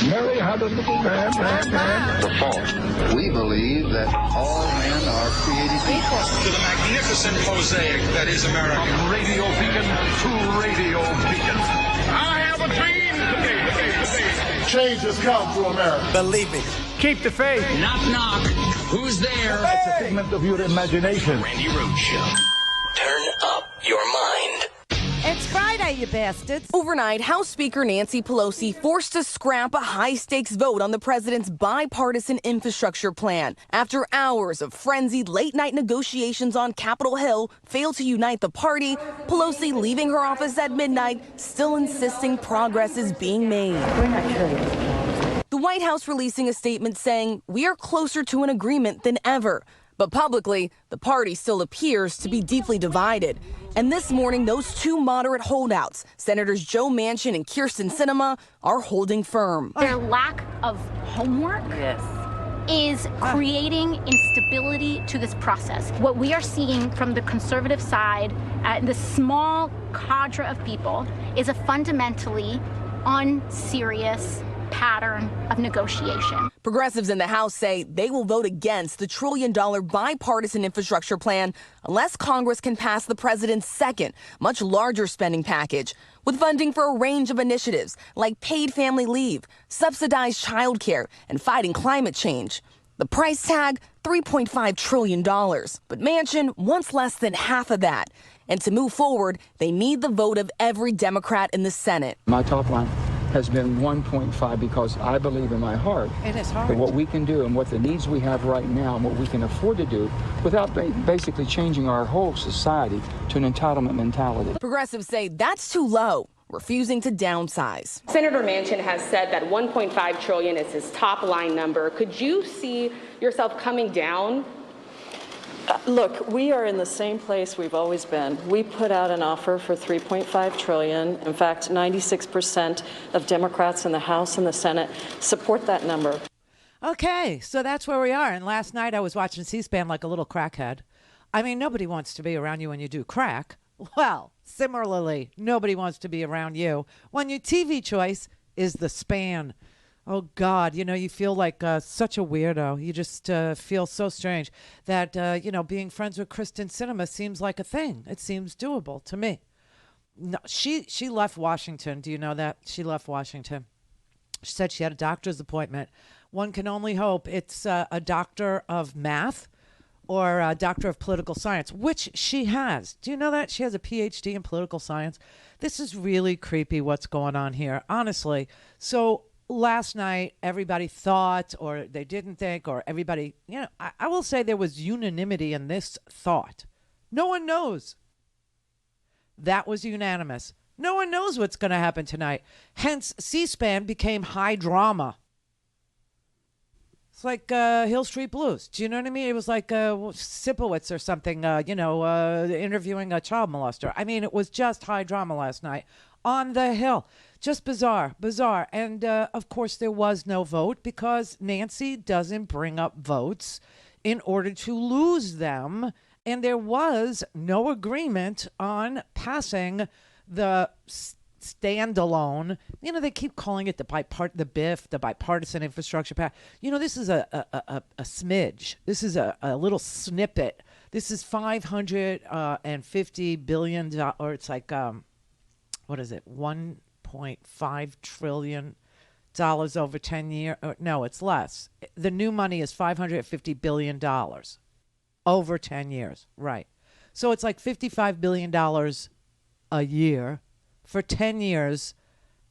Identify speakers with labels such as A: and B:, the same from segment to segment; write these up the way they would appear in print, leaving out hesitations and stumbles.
A: Mary had a little man.
B: The fault. We believe that all men are created equal.
C: To the magnificent mosaic that is America.
A: From radio beacon to radio beacon. I have a dream. Change has come to America.
D: Believe it.
A: Keep the faith.
C: Knock, knock. Who's there?
A: It's a figment of your imagination.
C: Randi Rhodes Show.
D: Turn up your mind.
E: It's Friday, you bastards.
F: Overnight, House Speaker Nancy Pelosi forced to scrap a high-stakes vote on the president's bipartisan infrastructure plan. After hours of frenzied late-night negotiations on Capitol Hill failed to unite the party, Pelosi leaving her office at midnight, still insisting progress is being made. The White House releasing a statement saying, "We are closer to an agreement than ever." But publicly, the party still appears to be deeply divided. And this morning, those two moderate holdouts, Senators Joe Manchin and Kyrsten Sinema, are holding firm.
G: Their lack of homework is creating instability to this process. What we are seeing from the conservative side, the small cadre of people, is a fundamentally unserious pattern of negotiation.
F: Progressives in the House say they will vote against the trillion-dollar bipartisan infrastructure plan unless Congress can pass the president's second, much larger spending package, with funding for a range of initiatives like paid family leave, subsidized childcare, and fighting climate change. The price tag, $3.5 trillion. But Manchin wants less than half of that. And to move forward, they need the vote of every Democrat in the Senate.
H: My top line has been 1.5 because I believe in my heart that what we can do and what the needs we have right now and what we can afford to do without basically changing our whole society to an entitlement mentality.
F: Progressives say that's too low, refusing to downsize.
I: Senator Manchin has said that 1.5 trillion is his top line number. Could you see yourself coming down?
J: Look, we are in the same place we've always been. We put out an offer for $3.5 trillion. In fact, 96% of Democrats in the House and the Senate support that number.
E: Okay, so that's where we are. And last night I was watching C-SPAN like a little crackhead. I mean, nobody wants to be around you when you do crack. Well, similarly, nobody wants to be around you when your TV choice is the Span. Oh, God, you feel like such a weirdo. You just feel so strange that, being friends with Kyrsten Sinema seems like a thing. It seems doable to me. No, she left Washington. Do you know that? She left Washington. She said she had a doctor's appointment. One can only hope it's a doctor of math or a doctor of political science, which she has. Do you know that? She has a PhD in political science. This is really creepy what's going on here, honestly. So last night, everybody thought, or they didn't think, or everybody, I will say there was unanimity in this thought. No one knows. That was unanimous. No one knows what's going to happen tonight. Hence, C-SPAN became high drama. It's like Hill Street Blues. Do you know what I mean? It was like Sipowicz or something, interviewing a child molester. I mean, it was just high drama last night on the Hill. Just bizarre. And, of course, there was no vote because Nancy doesn't bring up votes in order to lose them. And there was no agreement on passing the standalone. They keep calling it the bipartisan infrastructure pact. This is a smidge. This is a little snippet. This is $550 billion, or it's like, what is it, $1.5 trillion over 10 years. No, it's less. The new money is $550 billion over 10 years. Right. So it's like $55 billion a year for 10 years.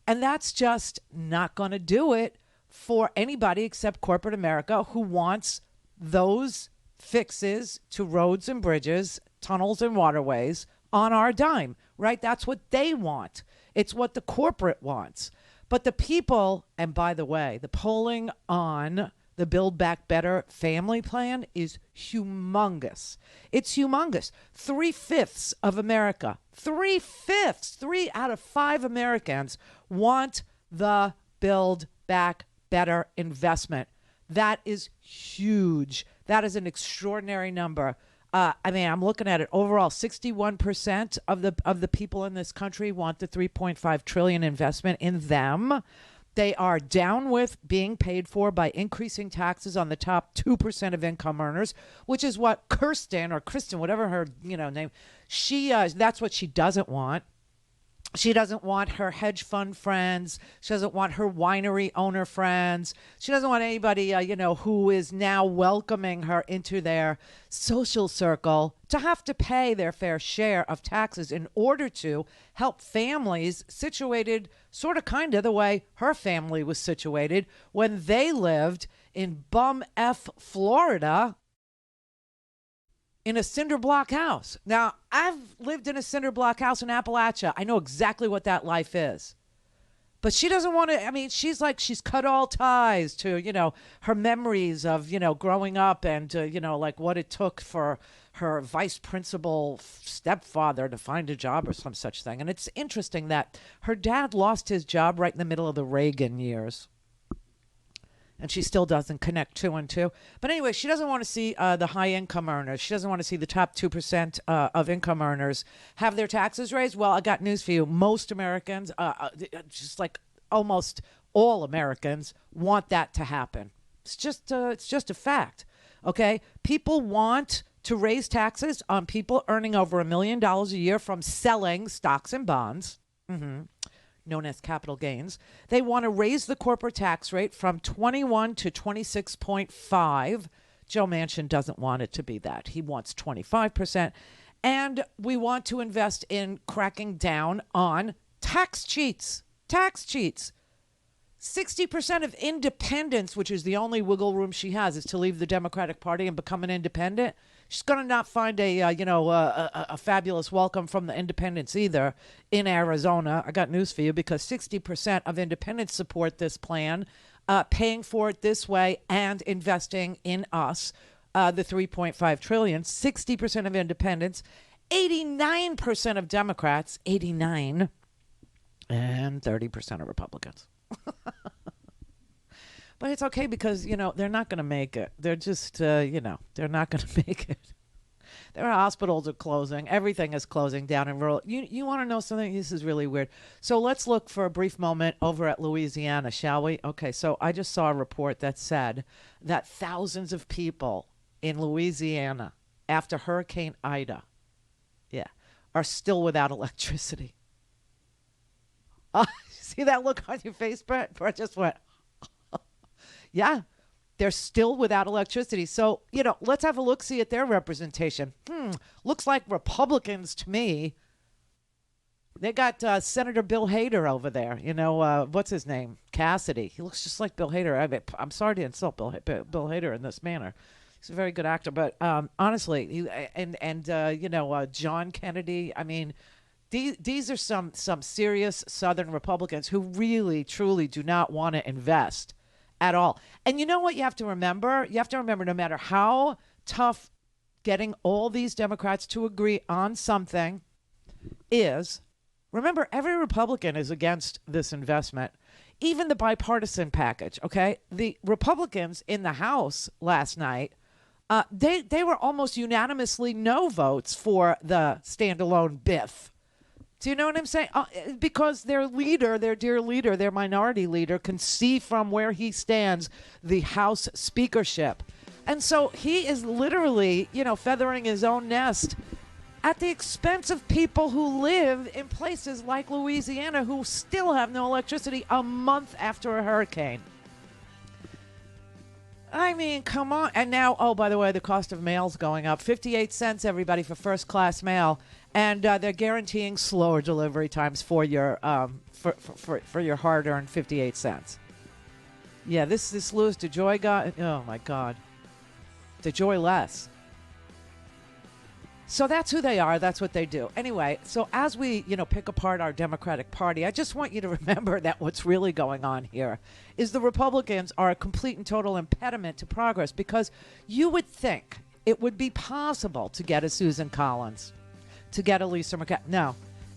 E: And that's just not going to do it for anybody except corporate America who wants those fixes to roads and bridges, tunnels and waterways on our dime, right? That's what they want. It's what the corporate wants. But the people, and by the way, the polling on the Build Back Better family plan is humongous. It's humongous. 3/5 of America, 3/5, 3 out of 5 Americans want the Build Back Better investment. That is huge. That is an extraordinary number. I mean, I'm looking at it overall. 61% of the people in this country want the $3.5 trillion investment in them. They are down with being paid for by increasing taxes on the top 2% of income earners, which is what Kristen, whatever her name, that's what she doesn't want. She doesn't want her hedge fund friends. She doesn't want her winery owner friends. She doesn't want anybody, who is now welcoming her into their social circle to have to pay their fair share of taxes in order to help families situated sort of kind of the way her family was situated when they lived in bum F Florida in a cinder block house. Now, I've lived in a cinder block house in Appalachia. I know exactly what that life is. But she doesn't want to, I mean, she's cut all ties to, her memories of, growing up and, like what it took for her vice principal stepfather to find a job or some such thing. And it's interesting that her dad lost his job right in the middle of the Reagan years. And she still doesn't connect 2 and 2. But anyway, she doesn't want to see the high income earners. She doesn't want to see the top 2% of income earners have their taxes raised. Well, I got news for you. Most Americans, just like almost all Americans, want that to happen. It's just a fact. Okay? People want to raise taxes on people earning over $1 million a year from selling stocks and bonds. Known as capital gains. They want to raise the corporate tax rate from 21 to 26.5. Joe Manchin doesn't want it to be that. He wants 25%. And we want to invest in cracking down on tax cheats. Tax cheats. 60% of independents, which is the only wiggle room she has, is to leave the Democratic Party and become an independent. She's going to not find a fabulous welcome from the independents either in Arizona. I got news for you, because 60% of independents support this plan, paying for it this way and investing in us, the $3.5 trillion. 60% of independents, 89% of Democrats, 89, and 30% of Republicans. But it's okay, because, they're not going to make it. They're just, they're not going to make it. Their hospitals are closing. Everything is closing down in rural. You want to know something? This is really weird. So let's look for a brief moment over at Louisiana, shall we? Okay, so I just saw a report that said that thousands of people in Louisiana after Hurricane Ida, are still without electricity. See that look on your face, Brett? Brett just went, yeah, they're still without electricity. So, let's have a look-see at their representation. Looks like Republicans to me. They got Senator Bill Hader over there. What's his name? Cassidy. He looks just like Bill Hader. I'm sorry to insult Bill Hader in this manner. He's a very good actor. But honestly, John Kennedy, I mean, these are some serious Southern Republicans who really, truly do not want to invest at all. And you know what you have to remember? You have to remember, no matter how tough getting all these Democrats to agree on something is, remember, every Republican is against this investment, even the bipartisan package, okay? The Republicans in the House last night, they were almost unanimously no votes for the standalone BIF. Do you know what I'm saying? Because their leader, their dear leader, their minority leader, can see from where he stands the House speakership. And so he is literally, feathering his own nest at the expense of people who live in places like Louisiana who still have no electricity a month after a hurricane. I mean, come on. And now, oh, by the way, the cost of mail's going up. 58 cents, everybody, for first-class mail. And they're guaranteeing slower delivery times for your for your hard-earned 58 cents. Yeah, this Louis DeJoy guy, oh, my God. DeJoy less. So that's who they are. That's what they do. Anyway, so as we, pick apart our Democratic Party, I just want you to remember that what's really going on here is the Republicans are a complete and total impediment to progress, because you would think it would be possible to get a Susan Collins, to get a Lisa McCarthy. No.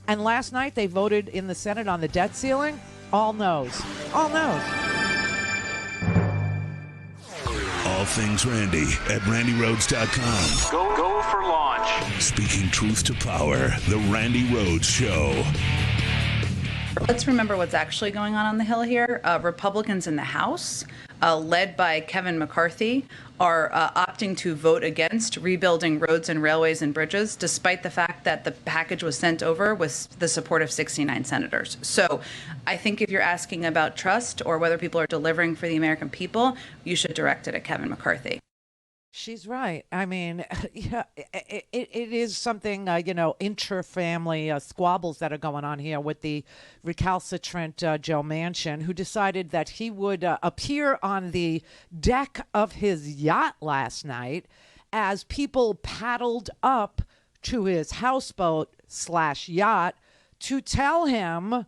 E: And last night they voted in the Senate on the debt ceiling. All no's. All no's.
K: all things Randi at RandiRhodes.com.
L: Go for launch.
K: Speaking truth to power, the Randi Rhodes Show.
M: Let's remember what's actually going on the Hill here. Republicans in the House, led by Kevin McCarthy, are opting to vote against rebuilding roads and railways and bridges, despite the fact that the package was sent over with the support of 69 senators. So I think if you're asking about trust or whether people are delivering for the American people, you should direct it at Kevin McCarthy.
E: She's right. I mean, yeah, it is something, inter-family squabbles that are going on here with the recalcitrant Joe Manchin, who decided that he would appear on the deck of his yacht last night as people paddled up to his houseboat/yacht to tell him,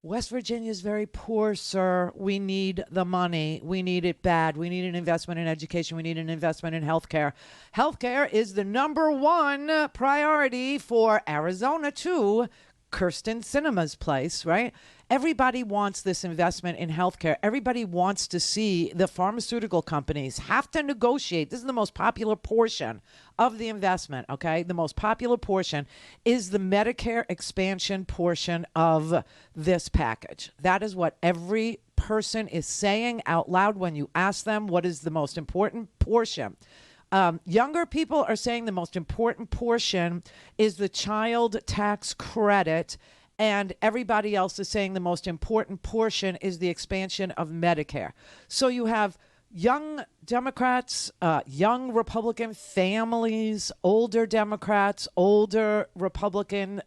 E: West Virginia is very poor, sir. We need the money. We need it bad. We need an investment in education. We need an investment in healthcare. Healthcare is the #1 priority for Arizona, too. Kirsten Sinema's place, right? Everybody wants this investment in healthcare. Everybody wants to see the pharmaceutical companies have to negotiate. This is the most popular portion of the investment, okay? The most popular portion is the Medicare expansion portion of this package. That is what every person is saying out loud when you ask them what is the most important portion. Younger people are saying the most important portion is the child tax credit, and everybody else is saying the most important portion is the expansion of Medicare. So you have young Democrats, young Republican families, older Democrats, older Republican,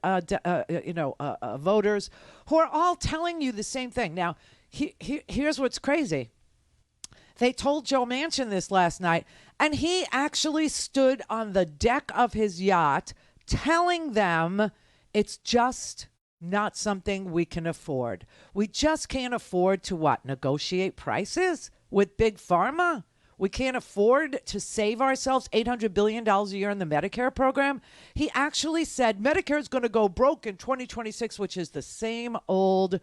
E: voters who are all telling you the same thing. Now, here's what's crazy. They told Joe Manchin this last night, and he actually stood on the deck of his yacht telling them it's just not something we can afford. We just can't afford to what? Negotiate prices with Big Pharma? We can't afford to save ourselves $800 billion a year in the Medicare program. He actually said Medicare is going to go broke in 2026, which is the same old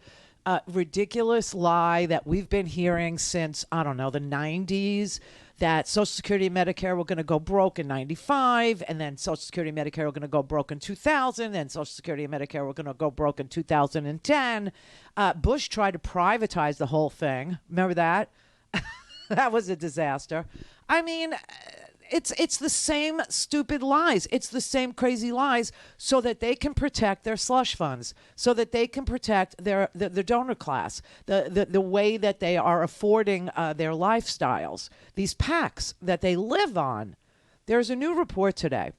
E: ridiculous lie that we've been hearing since, I don't know, the 90s, that Social Security and Medicare were going to go broke in 95, and then Social Security and Medicare were going to go broke in 2000, and Social Security and Medicare were going to go broke in 2010. Bush tried to privatize the whole thing. Remember that? That was a disaster. I mean, it's the same stupid lies. It's the same crazy lies so that they can protect their slush funds, so that they can protect their donor class, the way that they are affording their lifestyles, these PACs that they live on. There's a new report today,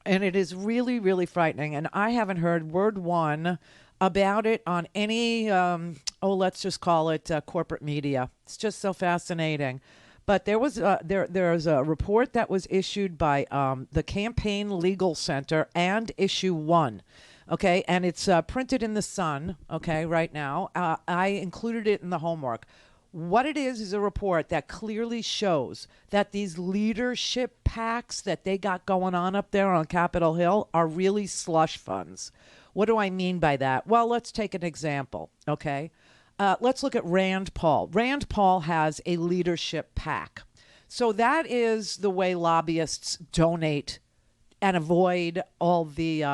E: and it is really, really frightening, and I haven't heard word one about it on any, let's just call it corporate media. It's just so fascinating. But there was there's a report that was issued by the Campaign Legal Center and Issue 1, okay? And it's printed in the Sun, okay, right now. I included it in the homework. What it is a report that clearly shows that these leadership PACs that they got going on up there on Capitol Hill are really slush funds. What do I mean by that? Well, let's take an example, okay? Let's look at Rand Paul. Rand Paul has a leadership PAC. So that is the way lobbyists donate and avoid all the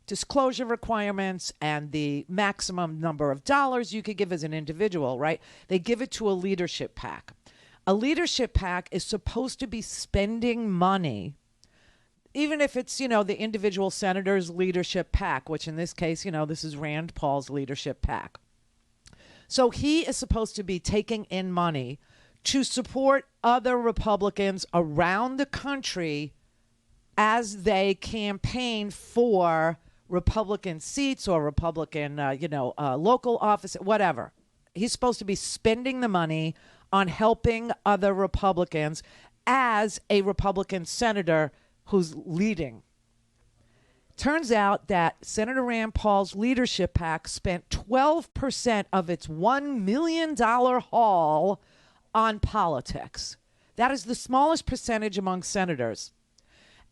E: disclosure requirements and the maximum number of dollars you could give as an individual, right? They give it to a leadership PAC. A leadership PAC is supposed to be spending money, even if it's, the individual senator's leadership PAC, which in this case, this is Rand Paul's leadership PAC. So he is supposed to be taking in money to support other Republicans around the country as they campaign for Republican seats or Republican, local office, whatever. He's supposed to be spending the money on helping other Republicans as a Republican senator who's leading. Turns out that Senator Rand Paul's leadership PAC spent 12% of its $1 million haul on politics. That is the smallest percentage among senators.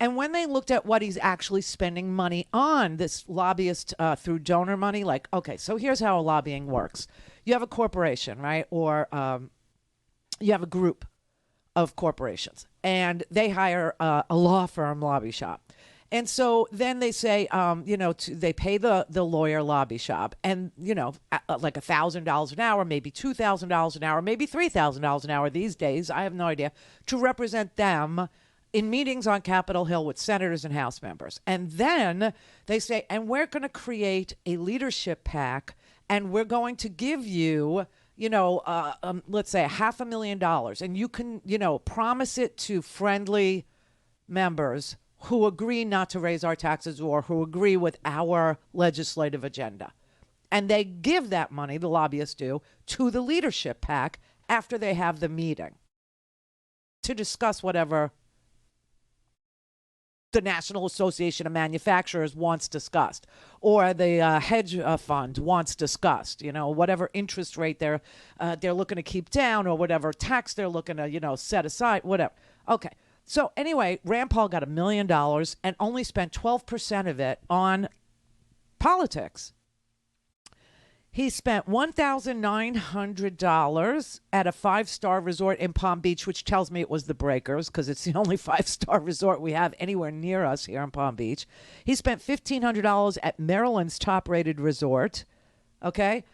E: And when they looked at what he's actually spending money on, this lobbyist through donor money, like, okay, so here's how lobbying works. You have a corporation, right? Or you have a group. of corporations, and they hire a law firm lobby shop. And so then they say, they pay the lawyer lobby shop, and, like $1,000 an hour, maybe $2,000 an hour, maybe $3,000 an hour these days, I have no idea, to represent them in meetings on Capitol Hill with senators and House members. And then they say, and we're going to create a leadership PAC, and we're going to give you, let's say $500,000, and you can, promise it to friendly members who agree not to raise our taxes or who agree with our legislative agenda. And they give that money, the lobbyists do, to the leadership PAC after they have the meeting to discuss whatever the National Association of Manufacturers wants discussed, or the hedge fund wants discussed, whatever interest rate they're looking to keep down, or whatever tax they're looking to, set aside, whatever. Okay. So anyway, Rand Paul got $1 million and only spent 12% of it on politics. He spent $1,900 at a 5-star resort in Palm Beach, which tells me it was the Breakers, because it's the only 5-star resort we have anywhere near us here in Palm Beach. He spent $1,500 at Maryland's top-rated resort. Okay.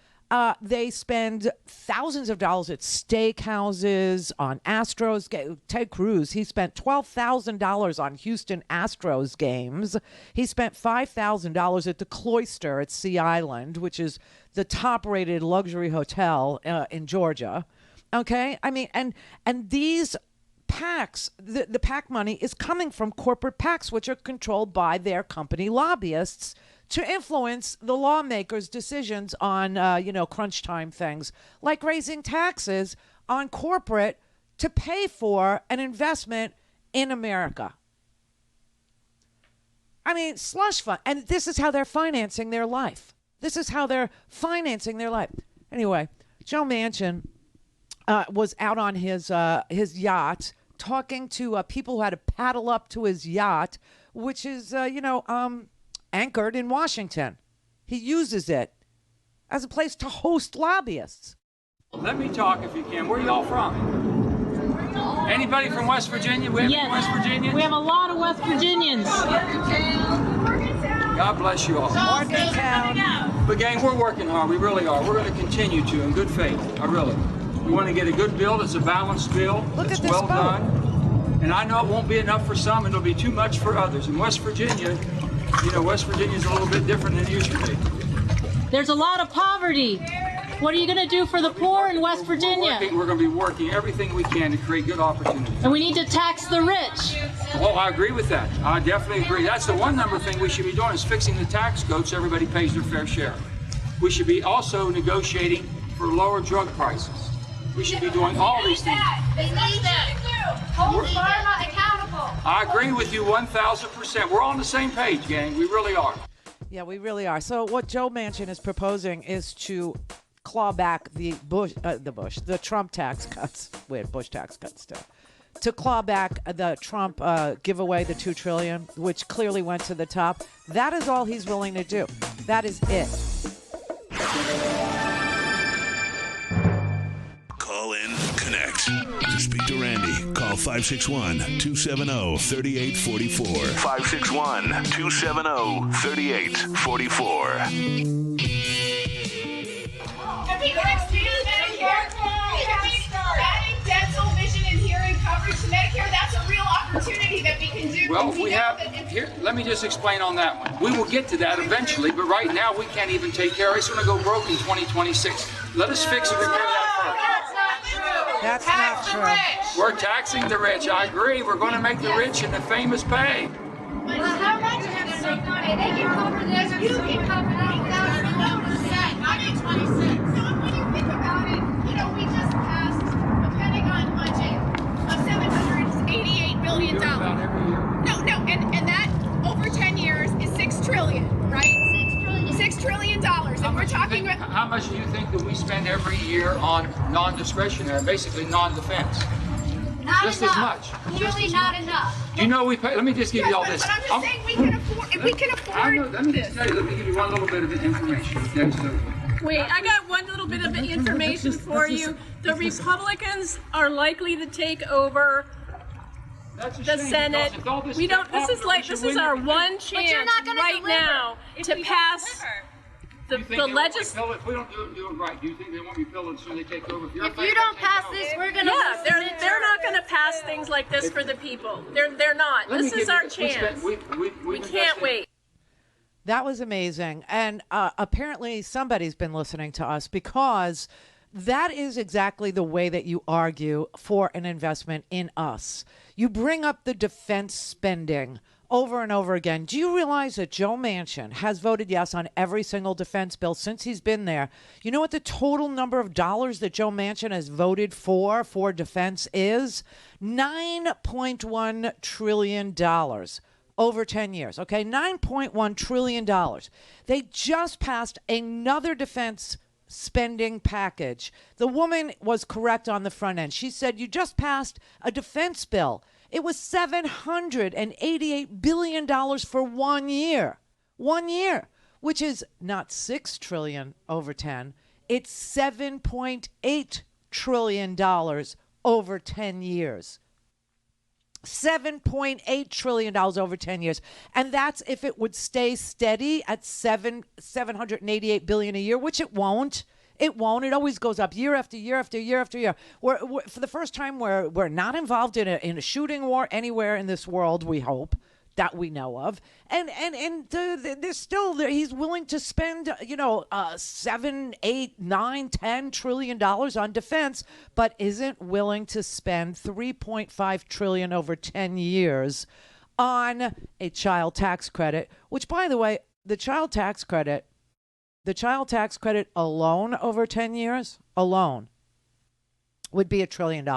E: They spend thousands of dollars at steakhouses, on Astros. Ted Cruz, he spent $12,000 on Houston Astros games. He spent $5,000 at the Cloister at Sea Island, which is the top-rated luxury hotel in Georgia. Okay, I mean, and these PACs, the PAC money is coming from corporate PACs, which are controlled by their company lobbyists, to influence the lawmakers' decisions on, crunch time things, like raising taxes on corporate to pay for an investment in America. I mean, slush fund. And this is how they're financing their life. Anyway, Joe Manchin was out on his yacht talking to people who had to paddle up to his yacht, which is, anchored in Washington. He uses it as a place to host lobbyists.
H: Let me talk if you can. Where are y'all from? Anybody from West Virginia? We have any West Virginians?
L: We have a lot of West Virginians.
H: God bless you all. But gang, we're working hard. We really are. We're going to continue to, in good faith. We want to get a good bill that's a balanced bill. That's well done. And I know it won't be enough for some, and it'll be too much for others. In West Virginia, West Virginia's a little bit different than it used to be.
L: There's a lot of poverty. What are you going to do for the poor in West Virginia?
H: We're going to be working everything we can to create good opportunities.
L: And we need to tax the rich.
H: Oh, I agree with that. I definitely agree. That's the one number thing we should be doing, is fixing the tax code so everybody pays their fair share. We should be also negotiating for lower drug prices. We should be doing all these things.
N: They need that. Hold pharma accountable.
H: I agree with you 1,000%. We're on the same page, gang. We really are.
E: Yeah, we really are. So what Joe Manchin is proposing is to claw back the Trump tax cuts. Weird, Bush tax cuts too. To claw back the Trump give away the $2 trillion, which clearly went to the top. That is all he's willing to do. That is it.
K: Call in, connect. To speak to Randi, call 561-270-3844. 561-270-3844.
N: Have we expanded Medicare? Have we added dental, vision, and hearing coverage to Medicare? That's a real opportunity that we can do.
H: Well, we have here. Let me just explain on that one. We will get to that eventually, but right now we can't even take care of it. It's going to go broke in 2026. Let us fix and repair that first.
E: That's not true.
H: We're taxing the rich. I agree. We're going to make the rich and the famous pay.
N: But how much is it? They can cover this. You can cover that. Not in 26. So when you think about it, we just passed a Pentagon budget of $788 billion. No, and that over 10 years is $6 trillion, right? $6 trillion. And we're talking about
H: how much do you think that we spend every year on non-discretionary, basically non-defense?
N: Not
H: just
N: enough.
H: as much.
N: Clearly not enough.
H: Do you know we pay? Let me just give you all this.
N: But I'm just saying we can afford. If we can afford
H: let me just tell you. Let me give you one little bit of information. Okay, so
O: Wait, I got one little bit of information for you. The Republicans are likely to take over the Senate. We don't. This is our one chance right now to pass the legislation.
H: If we don't do it right, do you think they won't repeal it as soon as they take over?
O: If you don't pass this, we're gonna. Yeah, they're not gonna pass things like this for the people. They're not. This is our chance. We can't wait.
E: That was amazing. And apparently somebody's been listening to us, because that is exactly the way that you argue for an investment in us. You bring up the defense spending over and over again. Do you realize that Joe Manchin has voted yes on every single defense bill since he's been there? You know what the total number of dollars that Joe Manchin has voted for defense is? $9.1 trillion. Over 10 years, okay? $9.1 trillion. They just passed another defense spending package. The woman was correct on the front end. She said, you just passed a defense bill. It was $788 billion for 1 year. 1 year, which is not $6 trillion over 10. It's $7.8 trillion over 10 years. $7.8 trillion over 10 years. And that's if it would stay steady at $788 billion a year, which it won't. It won't. It always goes up year after year after year after year. We're for the first time, we're not involved in a shooting war anywhere in this world, we hope, that we know of. And there's still, he's willing to spend, $7, $8, $9, $10 trillion on defense, but isn't willing to spend $3.5 trillion over 10 years on a child tax credit, which, by the way, the child tax credit alone over 10 years alone would be $1 trillion.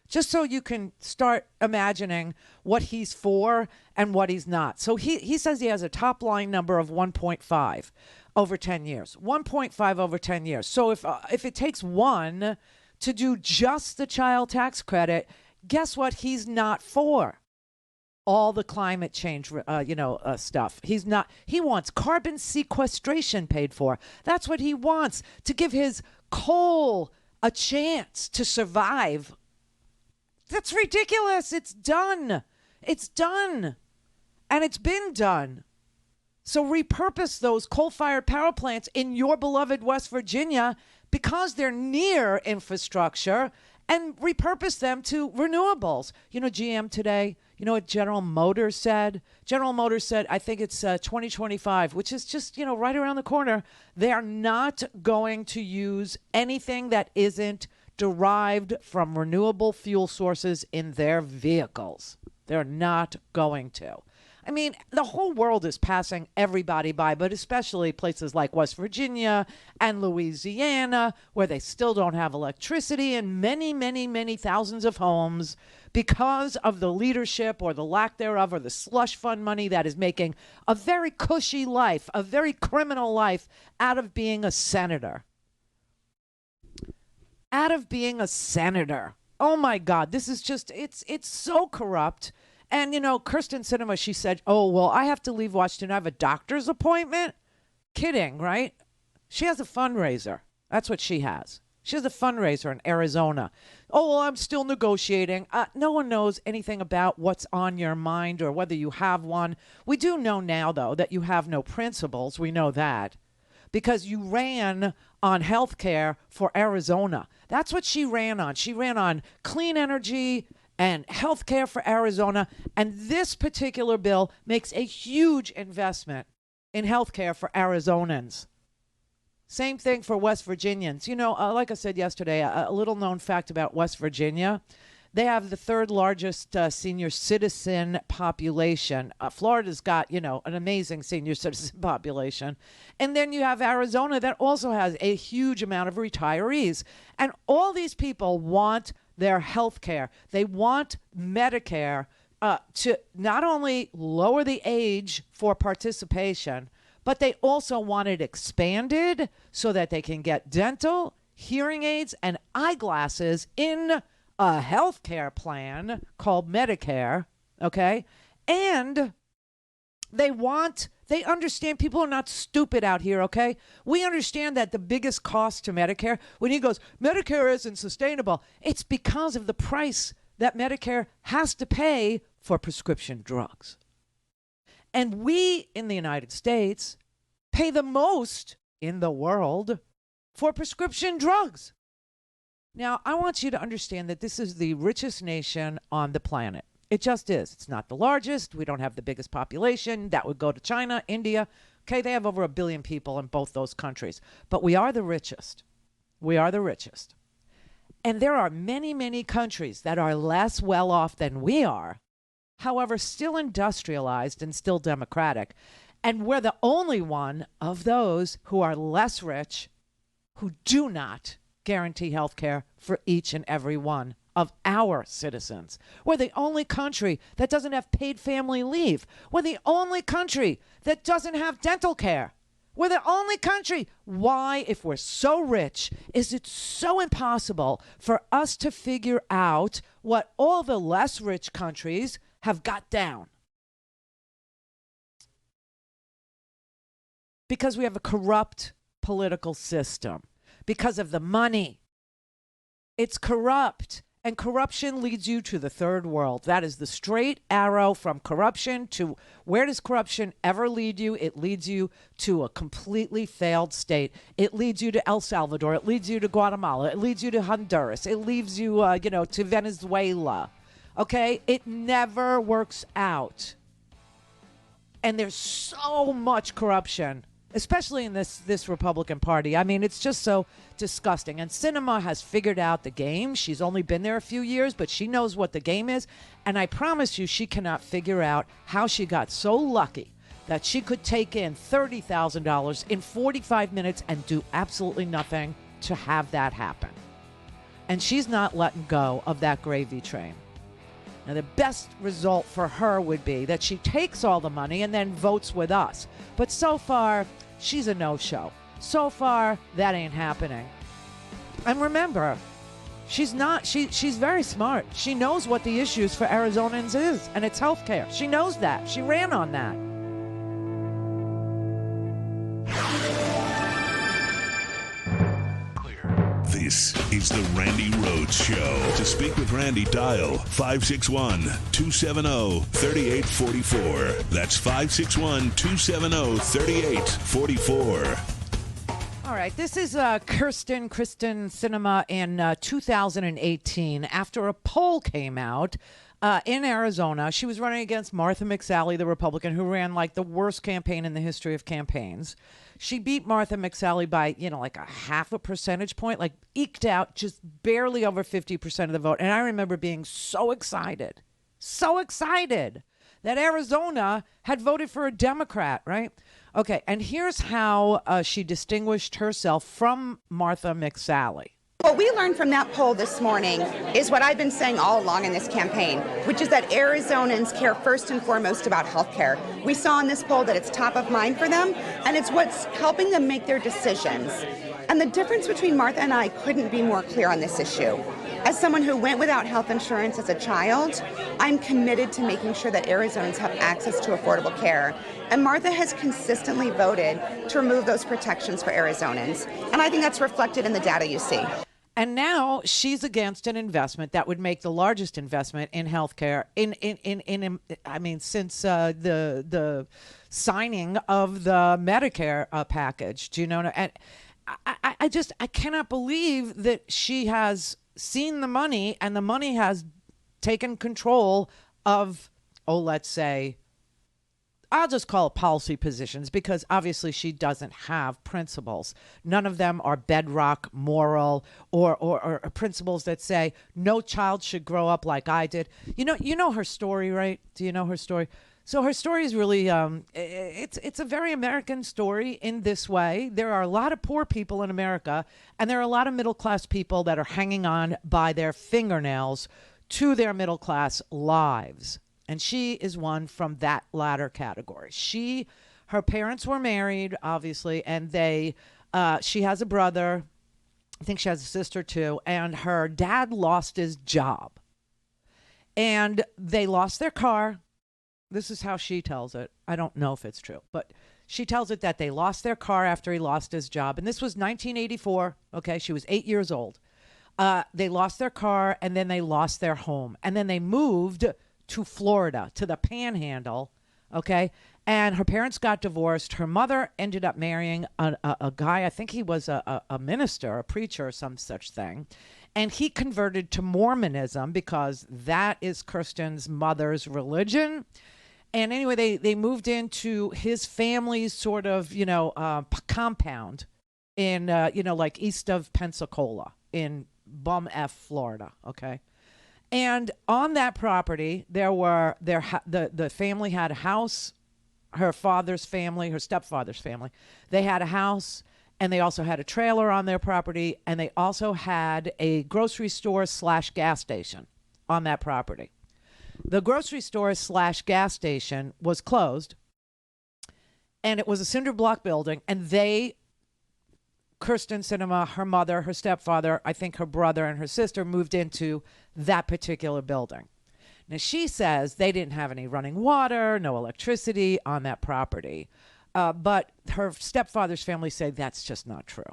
E: Just so you can start imagining what he's for and what he's not. So he says he has a top line number of 1.5 over 10 years. 1.5 over 10 years. So if it takes one to do just the child tax credit, guess what he's not for? All the climate change, stuff. He's not. He wants carbon sequestration paid for. That's what he wants, to give his coal a chance to survive. That's ridiculous. It's done. It's done. And it's been done. So repurpose those coal-fired power plants in your beloved West Virginia, because they're near infrastructure, and repurpose them to renewables. You know, GM today, you know what General Motors said? General Motors said, I think it's 2025, which is just, right around the corner. They are not going to use anything that isn't derived from renewable fuel sources in their vehicles. They're not going to. I mean, the whole world is passing everybody by, but especially places like West Virginia and Louisiana, where they still don't have electricity, and many, many, many thousands of homes, because of the leadership or the lack thereof, or the slush fund money that is making a very cushy life, a very criminal life out of being a senator. Out of being a senator. Oh my God, this is just, it's so corrupt. And, Kirsten Sinema, she said, oh, well, I have to leave Washington. I have a doctor's appointment. Kidding, right? She has a fundraiser. That's what she has. She has a fundraiser in Arizona. Oh, well, I'm still negotiating. No one knows anything about what's on your mind or whether you have one. We do know now, though, that you have no principles. We know that. Because you ran on health care for Arizona. That's what she ran on. She ran on clean energy and health care for Arizona. And this particular bill makes a huge investment in health care for Arizonans. Same thing for West Virginians. Like I said yesterday, a little known fact about West Virginia. They have the third largest senior citizen population. Florida's got, an amazing senior citizen population. And then you have Arizona that also has a huge amount of retirees. And all these people want their health care. They want Medicare to not only lower the age for participation, but they also want it expanded so that they can get dental, hearing aids, and eyeglasses in a health care plan called Medicare, okay? And they want They understand people are not stupid out here, okay? We understand that the biggest cost to Medicare, when he goes, Medicare isn't sustainable, it's because of the price that Medicare has to pay for prescription drugs. And we in the United States pay the most in the world for prescription drugs. Now, I want you to understand that this is the richest nation on the planet. It just is. It's not the largest. We don't have the biggest population. That would go to China, India. Okay, they have over 1 billion people in both those countries. But we are the richest. We are the richest. And there are many, many countries that are less well off than we are, however, still industrialized and still democratic. And we're the only one of those who are less rich who do not guarantee health care for each and every one of our citizens. We're the only country that doesn't have paid family leave. We're the only country that doesn't have dental care. We're the only country. Why, if we're so rich, is it so impossible for us to figure out what all the less rich countries have got down? Because we have a corrupt political system. Because of the money. It's corrupt. And corruption leads you to the third world. That is the straight arrow from corruption to where does corruption ever lead you? It leads you to a completely failed state. It leads you to El Salvador. It leads you to Guatemala. It leads you to Honduras. It leads you, to Venezuela. Okay? It never works out. And there's so much corruption, especially in this Republican Party. I mean, it's just so disgusting. And Sinema has figured out the game. She's only been there a few years, but she knows what the game is. And I promise you, she cannot figure out how she got so lucky that she could take in $30,000 in 45 minutes and do absolutely nothing to have that happen. And she's not letting go of that gravy train. Now, the best result for her would be that she takes all the money and then votes with us. But so far, she's a no-show. So far, that ain't happening. And remember, she's very smart. She knows what the issues for Arizonans is, and it's health care. She knows that. She ran on that.
K: This is the Randi Rhodes Show. To speak with Randi, dial 561-270-3844. That's 561-270-3844.
E: All right, this is Kristen Sinema in 2018. After a poll came out in Arizona, she was running against Martha McSally, the Republican, who ran like the worst campaign in the history of campaigns. She beat Martha McSally by, like a half a percentage point, like eked out just barely over 50% of the vote. And I remember being so excited that Arizona had voted for a Democrat, right? Okay, and here's how she distinguished herself from Martha McSally.
P: What we learned from that poll this morning is what I've been saying all along in this campaign, which is that Arizonans care first and foremost about health care. We saw in this poll that it's top of mind for them, and it's what's helping them make their decisions. And the difference between Martha and I couldn't be more clear on this issue. As someone who went without health insurance as a child, I'm committed to making sure that Arizonans have access to affordable care. And Martha has consistently voted to remove those protections for Arizonans. And I think that's reflected in the data you see.
E: And now she's against an investment that would make the largest investment in healthcare since the signing of the Medicare package. Do you know? And I cannot believe that she has seen the money and the money has taken control of, let's say, I'll just call it policy positions, because obviously she doesn't have principles. None of them are bedrock moral or principles that say no child should grow up like I did. You know her story, right? Do you know her story? So her story is really, it's a very American story in this way. There are a lot of poor people in America, and there are a lot of middle-class people that are hanging on by their fingernails to their middle-class lives. And she is one from that latter category. Her parents were married, obviously, and she has a brother. I think she has a sister too. And her dad lost his job. And they lost their car. This is how she tells it. I don't know if it's true, but she tells it that they lost their car after he lost his job. And this was 1984. Okay, she was 8 years old. They lost their car, and then they lost their home. And then they moved to Florida, to the Panhandle, okay? And her parents got divorced. Her mother ended up marrying a guy, I think he was a minister, a preacher, or some such thing. And he converted to Mormonism because that is Kirsten's mother's religion. And anyway, they moved into his family's sort of, compound in, like east of Pensacola in Bum F, Florida, okay? And on that property, the family had a house, her father's family, her stepfather's family. They had a house, and they also had a trailer on their property, and they also had a grocery store / gas station on that property. The grocery store / gas station was closed, and it was a cinder block building, and Kirsten Sinema, her mother, her stepfather, I think her brother and her sister moved into that particular building. Now, she says they didn't have any running water, no electricity on that property. But her stepfather's family say that's just not true.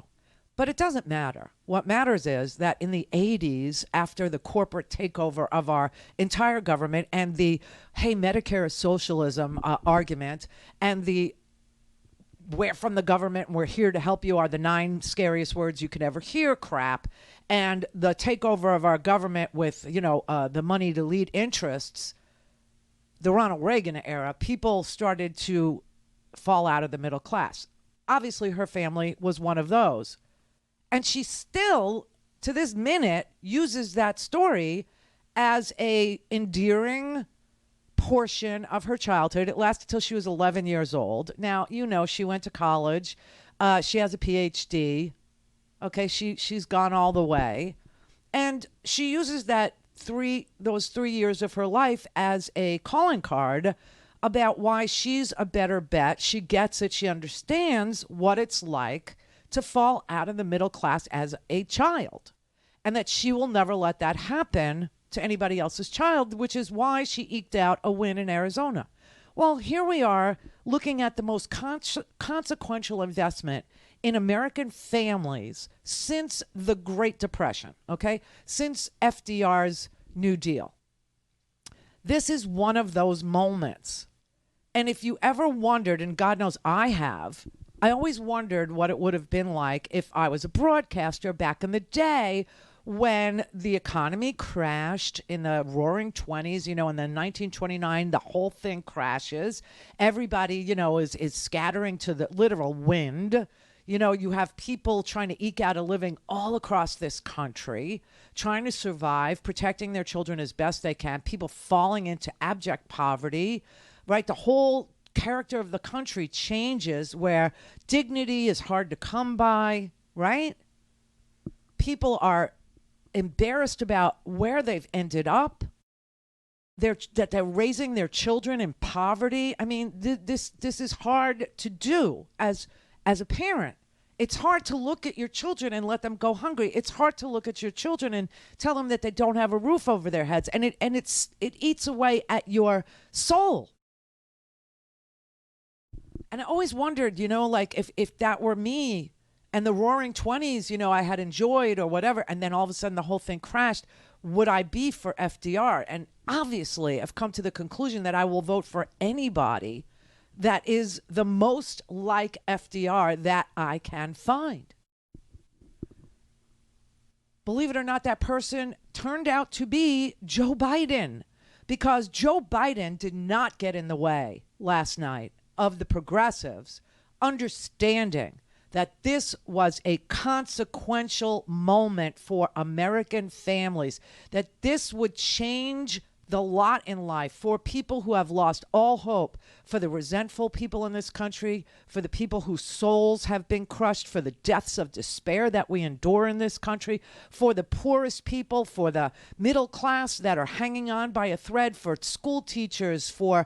E: But it doesn't matter. What matters is that in the 80s, after the corporate takeover of our entire government and the, hey, Medicare is socialism argument, and the we're from the government and we're here to help you are the 9 scariest words you could ever hear crap, and the takeover of our government with, the money to lead interests, the Ronald Reagan era, people started to fall out of the middle class. Obviously, her family was one of those. And she still, to this minute, uses that story as a endearing portion of her childhood. It lasted till she was 11 years old. Now, she went to college. She has a PhD. Okay, she's gone all the way. And she uses those 3 years of her life as a calling card about why she's a better bet. She gets it. She understands what it's like to fall out of the middle class as a child, and that she will never let that happen to anybody else's child, which is why she eked out a win in Arizona. Well, here we are looking at the most consequential investment in American families since the Great Depression, okay? Since FDR's New Deal. This is one of those moments. And if you ever wondered, and God knows I have, I always wondered what it would have been like if I was a broadcaster back in the day when the economy crashed in the roaring 20s, in the 1929, the whole thing crashes. Everybody, is scattering to the literal wind. You have people trying to eke out a living all across this country, trying to survive, protecting their children as best they can, people falling into abject poverty, right? The whole character of the country changes where dignity is hard to come by, right? People are embarrassed about where they've ended up. That they're raising their children in poverty. I mean, this is hard to do as a parent. It's hard to look at your children and let them go hungry. It's hard to look at your children and tell them that they don't have a roof over their heads, and it eats away at your soul. And I always wondered, if that were me and the roaring 20s, I had enjoyed or whatever, and then all of a sudden the whole thing crashed, would I be for FDR? And obviously I've come to the conclusion that I will vote for anybody that is the most like FDR that I can find. Believe it or not, that person turned out to be Joe Biden, because Joe Biden did not get in the way last night of the progressives understanding that this was a consequential moment for American families, that this would change the lot in life for people who have lost all hope, for the resentful people in this country, for the people whose souls have been crushed, for the deaths of despair that we endure in this country, for the poorest people, for the middle class that are hanging on by a thread, for school teachers, for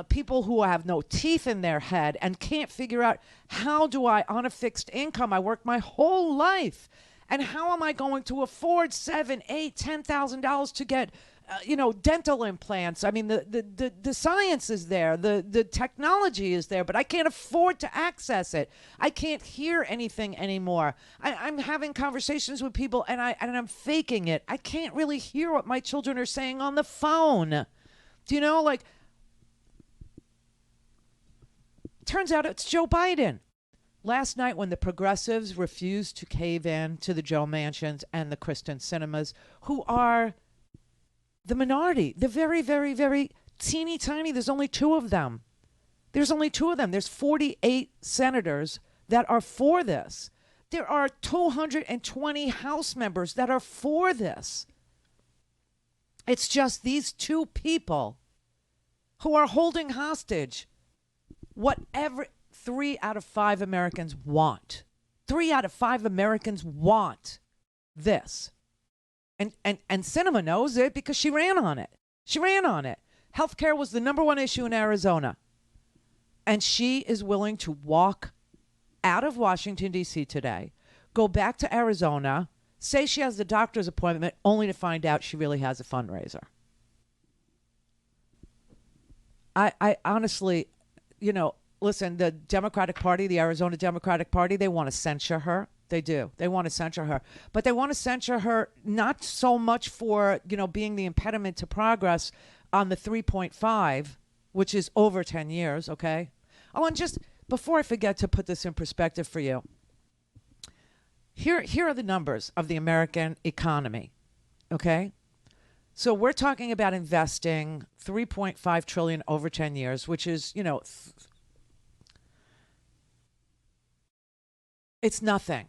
E: people who have no teeth in their head and can't figure out, how do I, on a fixed income, I worked my whole life, and how am I going to afford $7,000, $8,000, $10,000 to get dental implants. I mean, the science is there, the technology is there, but I can't afford to access it. I can't hear anything anymore. I'm having conversations with people, and I'm faking it. I can't really hear what my children are saying on the phone. Do you know, like, turns out it's Joe Biden. Last night, when the progressives refused to cave in to the Joe Manchins and the Kristen Sinemas, who are the minority, the very, very, very teeny tiny, there's only two of them. There's 48 senators that are for this. There are 220 House members that are for this. It's just these two people who are holding hostage whatever 3 out of 5 Americans want. 3 out of 5 Americans want this. And Sinema knows it because she ran on it. Healthcare was the #1 issue in Arizona. And she is willing to walk out of Washington, D.C. today, go back to Arizona, say she has the doctor's appointment, only to find out she really has a fundraiser. I honestly, listen, the Democratic Party, the Arizona Democratic Party, they want to censure her. They do. They want to censure her. But they want to censure her not so much for, being the impediment to progress on the 3.5, which is over 10 years, okay? Oh, and just before I forget to put this in perspective for you, here are the numbers of the American economy, okay? So we're talking about investing $3.5 trillion over 10 years, which is, it's nothing.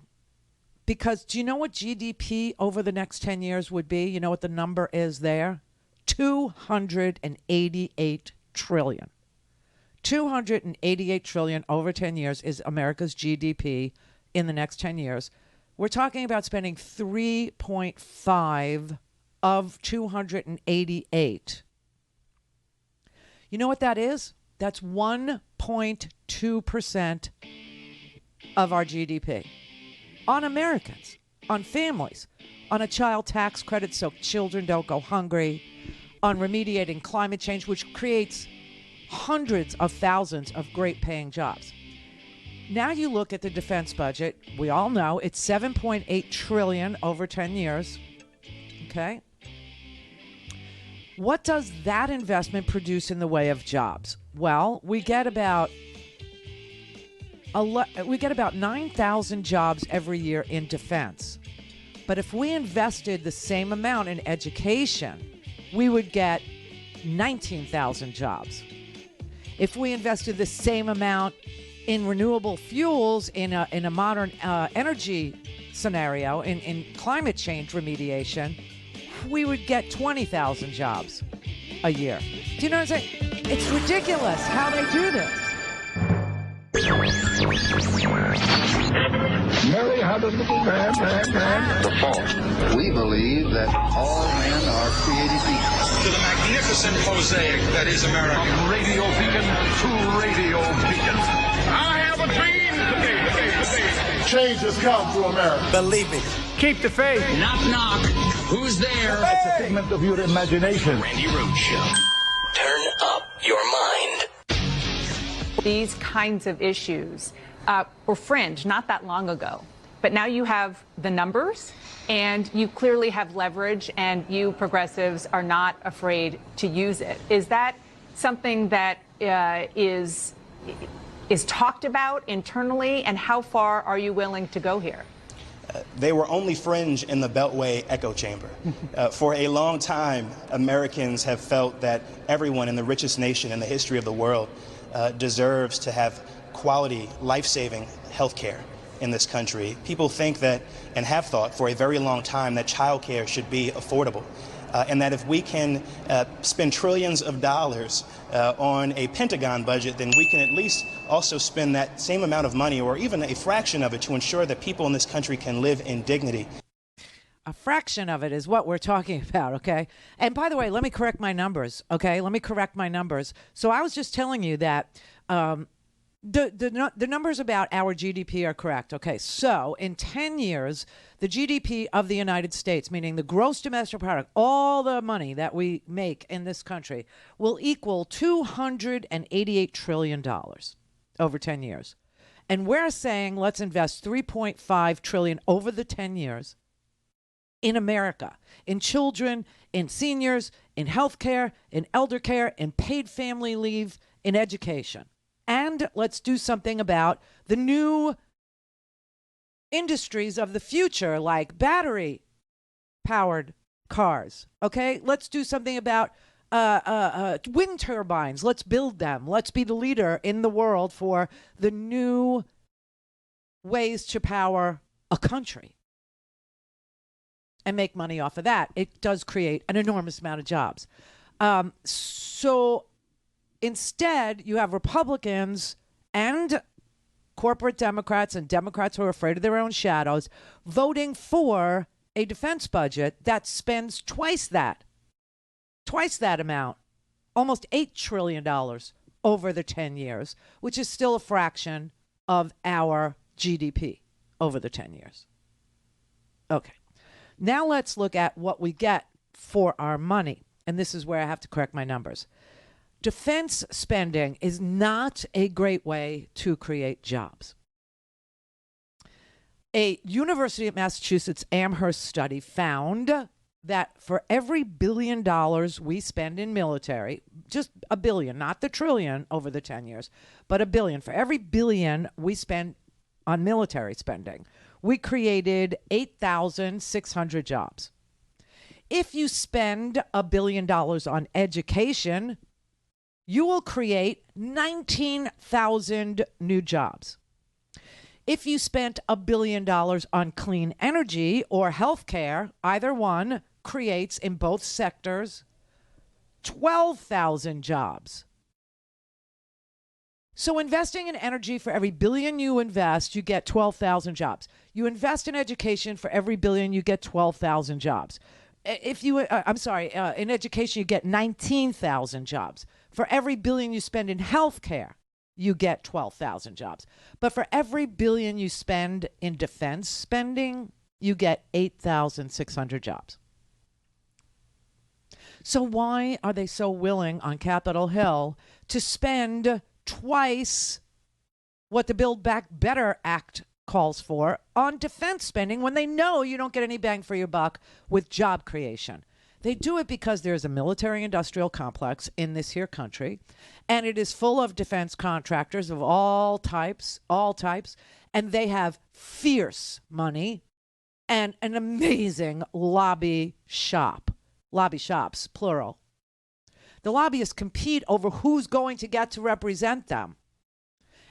E: Because do you know what GDP over the next 10 years would be? You know what the number is there? $288 trillion. $288 trillion over 10 years is America's GDP in the next 10 years. We're talking about spending 3.5 of 288. You know what that is? That's 1.2% of our GDP. On Americans, on families, on a child tax credit so children don't go hungry, on remediating climate change, which creates hundreds of thousands of great paying jobs. Now you look at the defense budget. We all know it's $7.8 trillion over 10 years. Okay. What does that investment produce in the way of jobs? Well, we get about 9,000 jobs every year in defense. But if we invested the same amount in education, we would get 19,000 jobs. If we invested the same amount in renewable fuels in a modern energy scenario, in climate change remediation, we would get 20,000 jobs a year. Do you know what I'm saying? It's ridiculous how they do this.
B: Mary had a little man. The fault. We believe that all men are created equal.
C: To the magnificent mosaic that is America.
A: From radio beacon to radio beacon. I have a dream today. Change has come to America.
Q: Believe me.
C: Keep the faith. Knock, knock. Who's there?
A: It's a figment of your imagination.
D: Randi Rhodes Show. Turn up your mind.
R: These kinds of issues were fringe not that long ago. But now you have the numbers, and you clearly have leverage, and you progressives are not afraid to use it. Is that something that is talked about internally, and how far are you willing to go here?
Q: They were only fringe in the Beltway echo chamber. For a long time, Americans have felt that everyone in the richest nation in the history of the world deserves to have quality, life-saving health care in this country. People think that, and have thought for a very long time, that child care should be affordable. And that if we can spend trillions of dollars on a Pentagon budget, then we can at least also spend that same amount of money, or even a fraction of it, to ensure that people in this country can live in dignity.
E: A fraction of it is what we're talking about, okay? And by the way, let me correct my numbers, okay? So I was just telling you that The numbers about our GDP are correct. Okay, so in 10 years, the GDP of the United States, meaning the gross domestic product, all the money that we make in this country, will equal $288 trillion over 10 years. And we're saying let's invest $3.5 trillion over the 10 years in America, in children, in seniors, in healthcare, in elder care, in paid family leave, in education. And let's do something about the new industries of the future, like battery-powered cars, okay? Let's do something about wind turbines. Let's build them. Let's be the leader in the world for the new ways to power a country and make money off of that. It does create an enormous amount of jobs. So instead, you have Republicans and corporate Democrats and Democrats who are afraid of their own shadows voting for a defense budget that spends twice that amount, almost $8 trillion over the 10 years, which is still a fraction of our GDP over the 10 years. Okay. Now let's look at what we get for our money. And this is where I have to correct my numbers. Defense spending is not a great way to create jobs. A University of Massachusetts Amherst study found that for every $1 billion we spend in military, just $1 billion, not the trillion over the 10 years, but $1 billion, for every $1 billion we spend on military spending, we created 8,600 jobs. If you spend $1 billion on education, you will create 19,000 new jobs. If you spent $1 billion on clean energy or healthcare, either one creates in both sectors 12,000 jobs. So investing in energy, for every $1 billion you invest, you get 12,000 jobs. You invest in education, for every $1 billion you get 12,000 jobs. If you, in education you get 19,000 jobs. For every $1 billion you spend in healthcare, you get 12,000 jobs. But for every $1 billion you spend in defense spending, you get 8,600 jobs. So why are they so willing on Capitol Hill to spend twice what the Build Back Better Act calls for on defense spending when they know you don't get any bang for your buck with job creation? They do it because there's a military-industrial complex in this here country, and it is full of defense contractors of all types, and they have fierce money and an amazing lobby shops, plural. The lobbyists compete over who's going to get to represent them.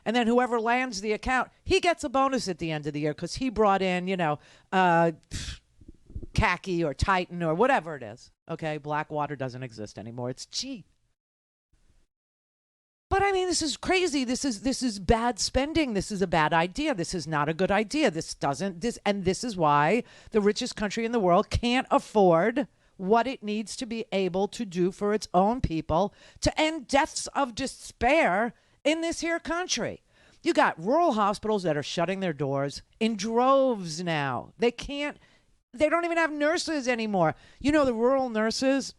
E: And then whoever lands the account, he gets a bonus at the end of the year because he brought in, khaki or Titan or whatever it is. Okay, Blackwater doesn't exist anymore. It's cheap. But I mean, this is crazy. This is bad spending. This is a bad idea. This is not a good idea. And this is why the richest country in the world can't afford what it needs to be able to do for its own people to end deaths of despair in this here country. You got rural hospitals that are shutting their doors in droves now. They don't even have nurses anymore. You know, the rural nurses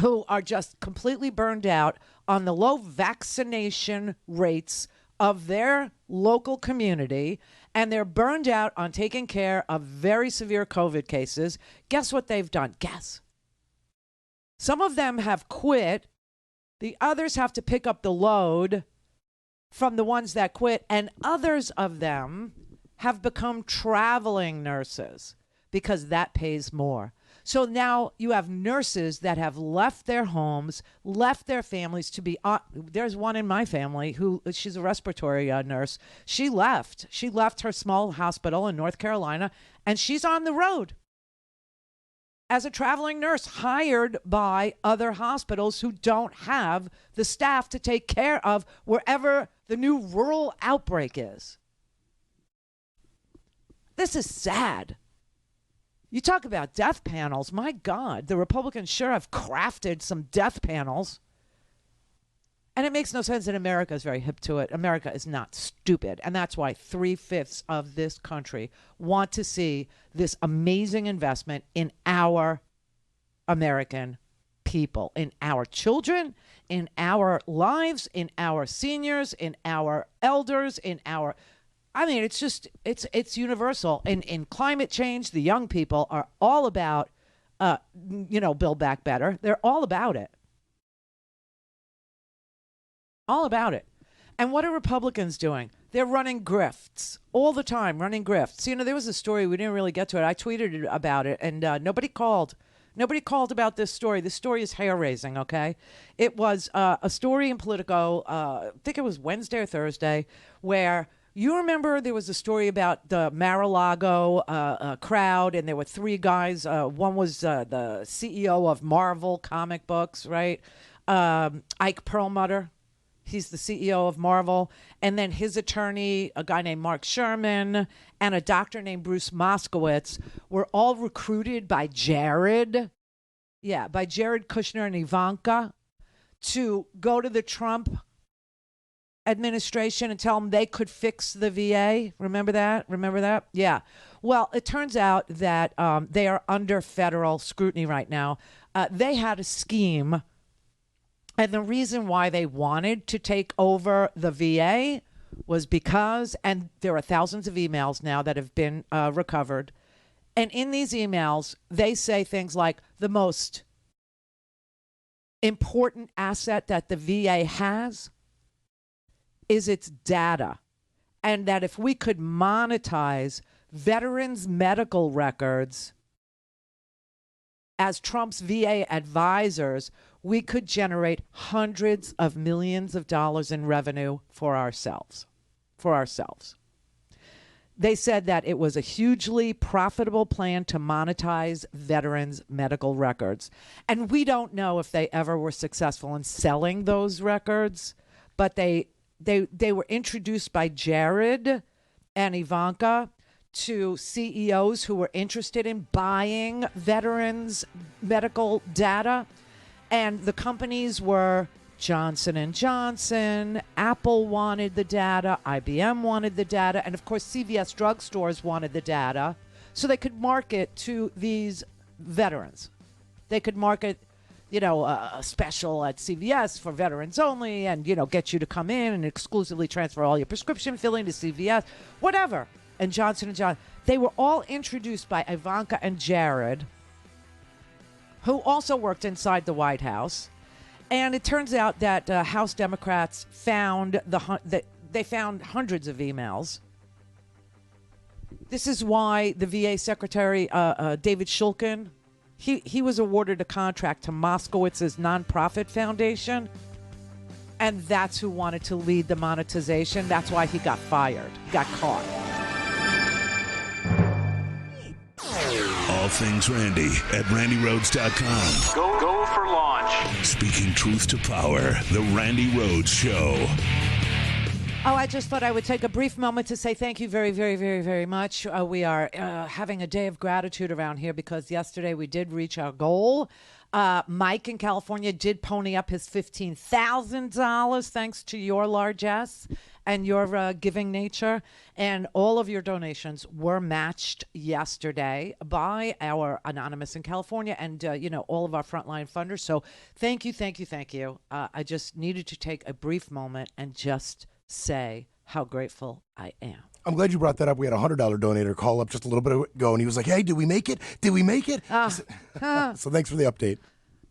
E: who are just completely burned out on the low vaccination rates of their local community, and they're burned out on taking care of very severe COVID cases. Guess what they've done? Guess. Some of them have quit. The others have to pick up the load from the ones that quit, and others of them have become traveling nurses because that pays more. So now you have nurses that have left their homes, left their families to be on. There's one in my family she's a respiratory nurse. She left her small hospital in North Carolina, and she's on the road as a traveling nurse hired by other hospitals who don't have the staff to take care of wherever the new rural outbreak is. This is sad. You talk about death panels. My God, the Republicans sure have crafted some death panels. And it makes no sense, and America is very hip to it. America is not stupid. And that's why 3/5 of this country want to see this amazing investment in our American people, in our children, in our lives, in our seniors, in our elders, in our... I mean, it's just, it's universal. And in climate change, the young people are all about, Build Back Better. They're all about it. All about it. And what are Republicans doing? They're running grifts all the time, running grifts. You know, there was a story, we didn't really get to it. I tweeted about it, and nobody called. Nobody called about this story. This story is hair-raising, okay? It was a story in Politico, I think it was Wednesday or Thursday, where you remember there was a story about the Mar-a-Lago crowd, and there were three guys. One was the CEO of Marvel comic books, right? Ike Perlmutter. He's the CEO of Marvel. And then his attorney, a guy named Mark Sherman, and a doctor named Bruce Moskowitz were all recruited by Jared. Yeah, by Jared Kushner and Ivanka to go to the Trump administration and tell them they could fix the VA. Remember that? Yeah. Well, it turns out that they are under federal scrutiny right now. They had a scheme. And the reason why they wanted to take over the VA was because, and there are thousands of emails now that have been recovered. And in these emails, they say things like the most important asset that the VA has is its data. And that if we could monetize veterans' medical records as Trump's VA advisors, we could generate hundreds of millions of dollars in revenue for ourselves. They said that it was a hugely profitable plan to monetize veterans' medical records. And we don't know if they ever were successful in selling those records, but they were introduced by Jared and Ivanka to CEOs who were interested in buying veterans' medical data. And the companies were Johnson & Johnson, Apple wanted the data, IBM wanted the data, and of course CVS drugstores wanted the data so they could market to these veterans. They could market, a special at CVS for veterans only and, get you to come in and exclusively transfer all your prescription filling to CVS, whatever. And Johnson & Johnson, they were all introduced by Ivanka and Jared, who also worked inside the White House. And it turns out that House Democrats found they found hundreds of emails. This is why the VA Secretary, David Shulkin, he was awarded a contract to Moskowitz's nonprofit foundation. And that's who wanted to lead the monetization. That's why he got fired, got caught.
K: All things Randi at RandiRhodes.com.
C: Go for launch.
K: Speaking truth to power, the Randi Rhodes Show.
E: Oh, I just thought I would take a brief moment to say thank you very, very, very, very much. We are having a day of gratitude around here because yesterday we did reach our goal. Mike in California did pony up his $15,000 thanks to your largesse and your giving nature. And all of your donations were matched yesterday by our Anonymous in California and, all of our frontline funders. So thank you, thank you, thank you. I just needed to take a brief moment and just say how grateful I am.
S: I'm glad you brought that up. We had a $100 donator call up just a little bit ago, and he was like, hey, did we make it? Did we make it? So thanks for the update.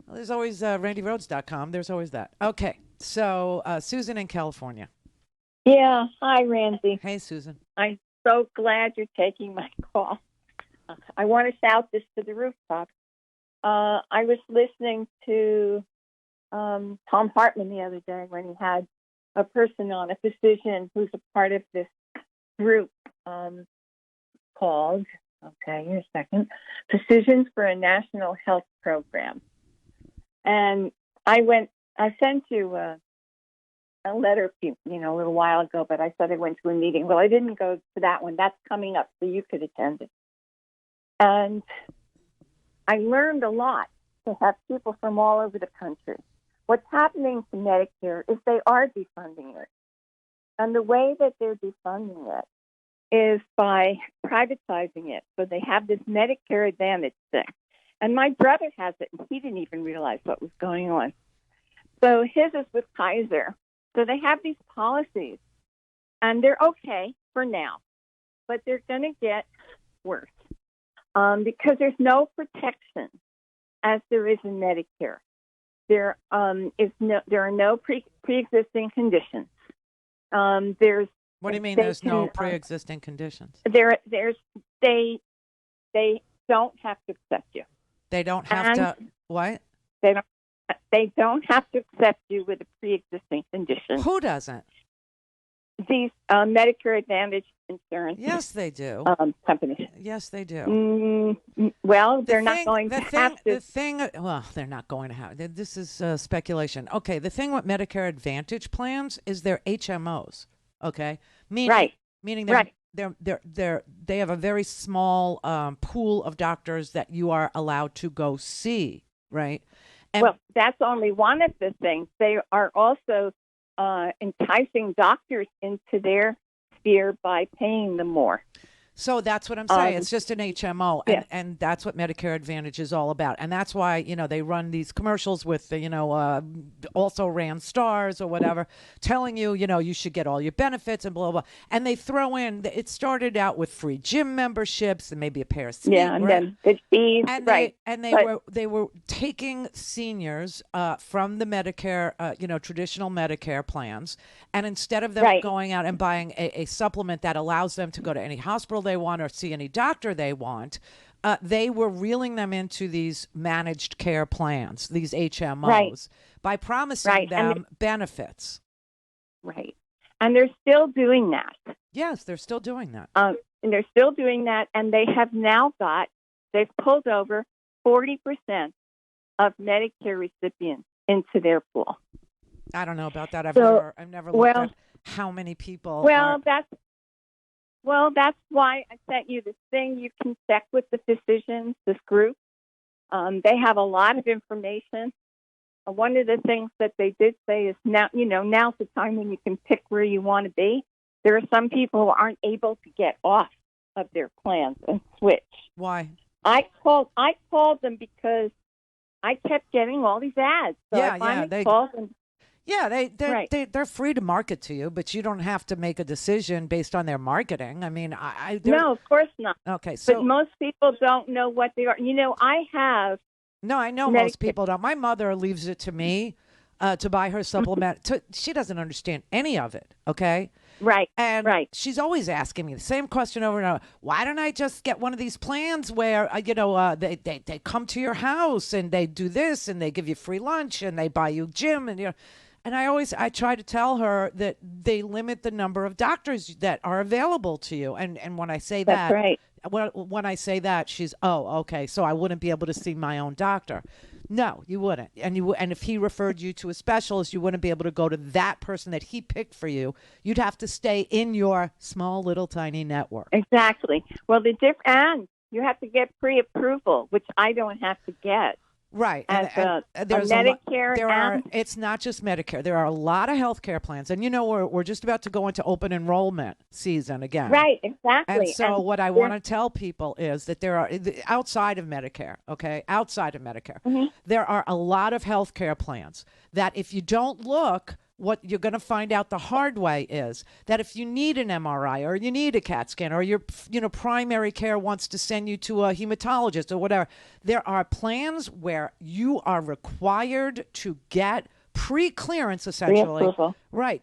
E: Well, there's always RandiRhodes.com. There's always that. Okay, so Susan in California.
T: Yeah. Hi, Randi.
E: Hey, Susan.
T: I'm so glad you're taking my call. I want to shout this to the rooftop. I was listening to Tom Hartman the other day when he had a person on, a physician who's a part of this group called, okay, here a second, Physicians for a National Health Program. And I sent you a letter, a little while ago, but I said I went to a meeting. Well, I didn't go to that one. That's coming up, so you could attend it. And I learned a lot to have people from all over the country. what's happening to Medicare is they are defunding it. And the way that they're defunding it is by privatizing it. So they have this Medicare Advantage thing. And my brother has it, and he didn't even realize what was going on. So his is with Kaiser. So they have these policies, and they're okay for now, but they're going to get worse because there's no protection as there is in Medicare. There are no pre-existing conditions.
E: What do you mean? There's no pre-existing conditions?
T: They don't have to accept you.
E: They don't have to what?
T: They don't have to accept you with a pre-existing condition.
E: Who doesn't?
T: These Medicare Advantage insurance.
E: Yes, they do.
T: Companies.
E: Yes, they do.
T: Well, they're not going to have to.
E: Well, they're not going to have. This is speculation. Okay, the thing with Medicare Advantage plans is they're HMOs. Okay, meaning they have a very small pool of doctors that you are allowed to go see. Right. And
T: well, that's only one of the things. They are also enticing doctors into their sphere by paying them more.
E: So that's what I'm saying. It's just an HMO, and that's what Medicare Advantage is all about. And that's why, they run these commercials with, also ran stars or whatever, telling you, you should get all your benefits and blah, blah, blah. And they throw in, it started out with free gym memberships and maybe a pair of sneakers.
T: Yeah, and then the fees,
E: they were taking seniors from the Medicare, traditional Medicare plans. And instead of them going out and buying a supplement that allows them to go to any hospital they want or see any doctor they want, they were reeling them into these managed care plans, these HMOs, by promising them benefits.
T: Right. And they're still doing that.
E: Yes, they're still doing that.
T: And they're still doing that, and they have now they've pulled over 40% of Medicare recipients into their pool.
E: I don't know about that. I've never looked at how many people.
T: That's why I sent you this thing. You can check with the physicians, this group. They have a lot of information. One of the things that they did say is now's the time when you can pick where you want to be. There are some people who aren't able to get off of their plans and switch.
E: Why?
T: I called them because I kept getting all these ads. So I finally called them.
E: Yeah, they're free to market to you, but you don't have to make a decision based on their marketing. I mean,
T: no, of course not.
E: Okay, so
T: but most people don't know what they are. I have.
E: No, I know most people don't. My mother leaves it to me to buy her supplement. She doesn't understand any of it. Okay.
T: Right.
E: And she's always asking me the same question over and over. Why don't I just get one of these plans where they come to your house and they do this and they give you free lunch and they buy you gym and And I try to tell her that they limit the number of doctors that are available to you. And when I say
T: That's
E: that,
T: right.
E: when I say that, she's, oh, okay, so I wouldn't be able to see my own doctor. No, you wouldn't. And if he referred you to a specialist, you wouldn't be able to go to that person that he picked for you. You'd have to stay in your small, little, tiny network.
T: Exactly. Well, and you have to get pre-approval, which I don't have to get.
E: Right.
T: And
E: there's
T: Medicare.
E: It's not just Medicare. There are a lot of health care plans. And, we're just about to go into open enrollment season again.
T: Right, exactly.
E: And so what I want to tell people is that there are, outside of Medicare, there are a lot of health care plans that if you don't look, what you're going to find out the hard way is that if you need an MRI or you need a CAT scan or your primary care wants to send you to a hematologist or whatever, there are plans where you are required to get pre-clearance essentially,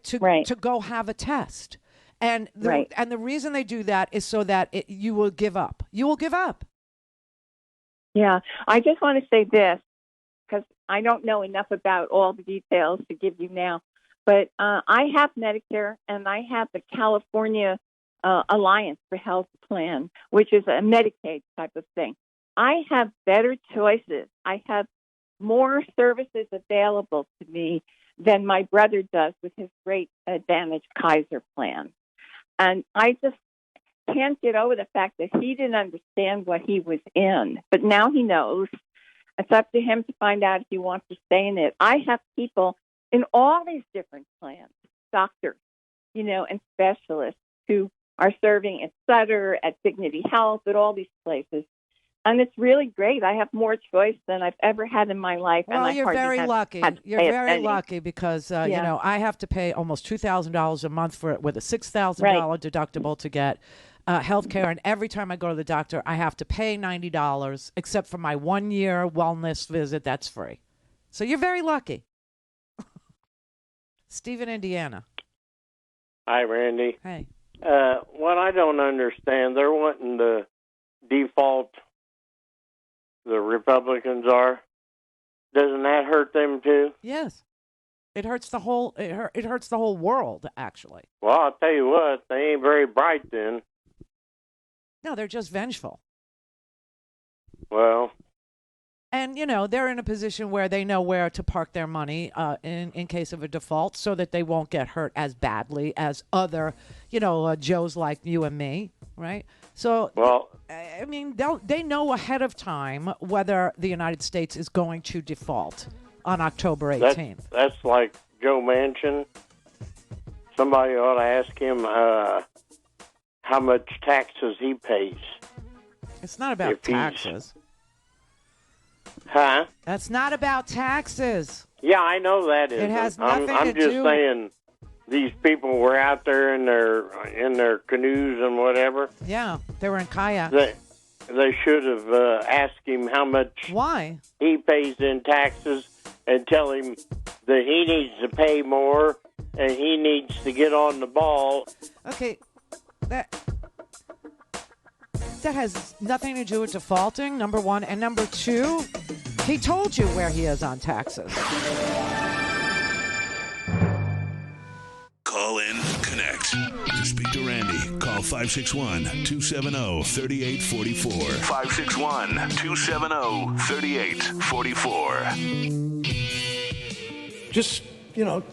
E: to go have a test. And the reason they do that is so that you will give up. You will give up.
T: Yeah, I just want to say this because I don't know enough about all the details to give you now. But I have Medicare, and I have the California Alliance for Health Plan, which is a Medicaid type of thing. I have better choices. I have more services available to me than my brother does with his great Advantage Kaiser plan. And I just can't get over the fact that he didn't understand what he was in. But now he knows. It's up to him to find out if he wants to stay in it. I have people in all these different plans, doctors, and specialists who are serving at Sutter, at Dignity Health, at all these places. And it's really great. I have more choice than I've ever had in my life.
E: Well,
T: and
E: you're very lucky. You're very lucky because, I have to pay almost $2,000 a month for it with a $6,000 deductible to get health care. And every time I go to the doctor, I have to pay $90, except for my 1-year wellness visit. That's free. So you're very lucky. Steve in Indiana.
U: Hi, Randy.
E: Hey.
U: What I don't understand, they're wanting to default, the Republicans are. Doesn't that hurt them too?
E: Yes. It hurts the whole it hurts the whole world, actually.
U: Well, I'll tell you what, they ain't very bright then.
E: No, they're just vengeful.
U: Well,
E: and they're in a position where they know where to park their money in case of a default, so that they won't get hurt as badly as other Joes like you and me, right? So,
U: well,
E: I mean, they know ahead of time whether the United States is going to default on October 18th.
U: That's like Joe Manchin. Somebody ought to ask him how much taxes he pays.
E: It's not about taxes.
U: Huh?
E: That's not about taxes.
U: Yeah, I know that isn't.
E: It has nothing to do.
U: I'm just saying, these people were out there in their canoes and whatever.
E: Yeah, they were in kayaks.
U: They should have asked him how much he pays in taxes and tell him that he needs to pay more and he needs to get on the ball.
E: Okay, that has nothing to do with defaulting, number one. And number two, he told you where he is on taxes.
K: Call in, connect. To speak to Randy, call 561-270-3844. 561-270-3844.
V: Just,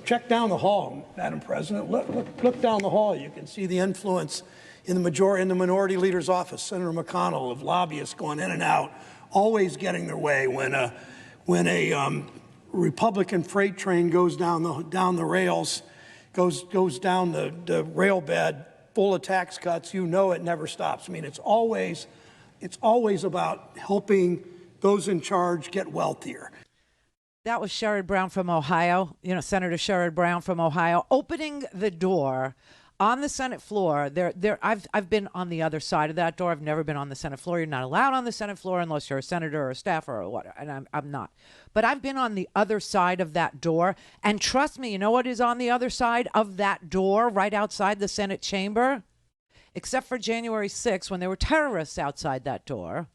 V: check down the hall, Madam President. Look down the hall. You can see the influence in the minority leader's office. Senator McConnell, of lobbyists going in and out, always getting their way. When a Republican freight train goes down the rails, goes down the rail bed full of tax cuts, it never stops. I mean, it's always about helping those in charge get wealthier.
E: That was Sherrod Brown from Ohio, Senator Sherrod Brown from Ohio, opening the door on the Senate floor. I've been on the other side of that door. I've never been on the Senate floor. You're not allowed on the Senate floor unless you're a senator or a staffer or whatever, and I'm not. But I've been on the other side of that door, and trust me, you know what is on the other side of that door right outside the Senate chamber? Except for January 6th, when there were terrorists outside that door,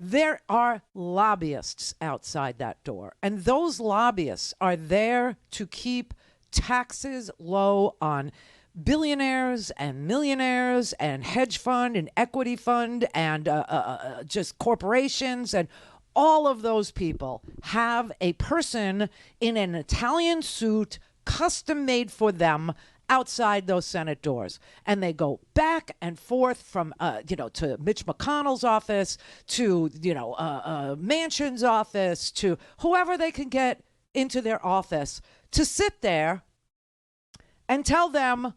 E: there are lobbyists outside that door. And those lobbyists are there to keep taxes low on billionaires and millionaires and hedge fund and equity fund and just corporations, and all of those people have a person in an Italian suit custom made for them outside those Senate doors. And they go back and forth from, to Mitch McConnell's office, to, Manchin's office, to whoever they can get into their office to sit there and tell them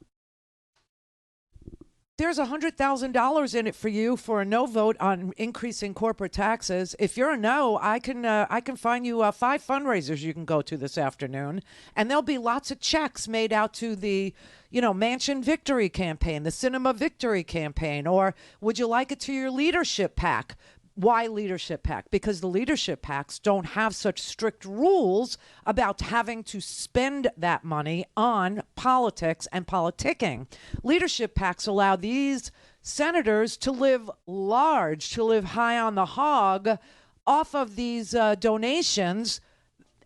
E: there's $100,000 in it for you for a no vote on increasing corporate taxes. If you're a no, I can find you 5 fundraisers you can go to this afternoon, and there'll be lots of checks made out to the, Manchin Victory Campaign, the Cinema Victory Campaign, or would you like it to your leadership PAC? Why leadership PAC? Because the leadership PACs don't have such strict rules about having to spend that money on politics and politicking. Leadership PACs allow these senators to live large, to live high on the hog off of these donations,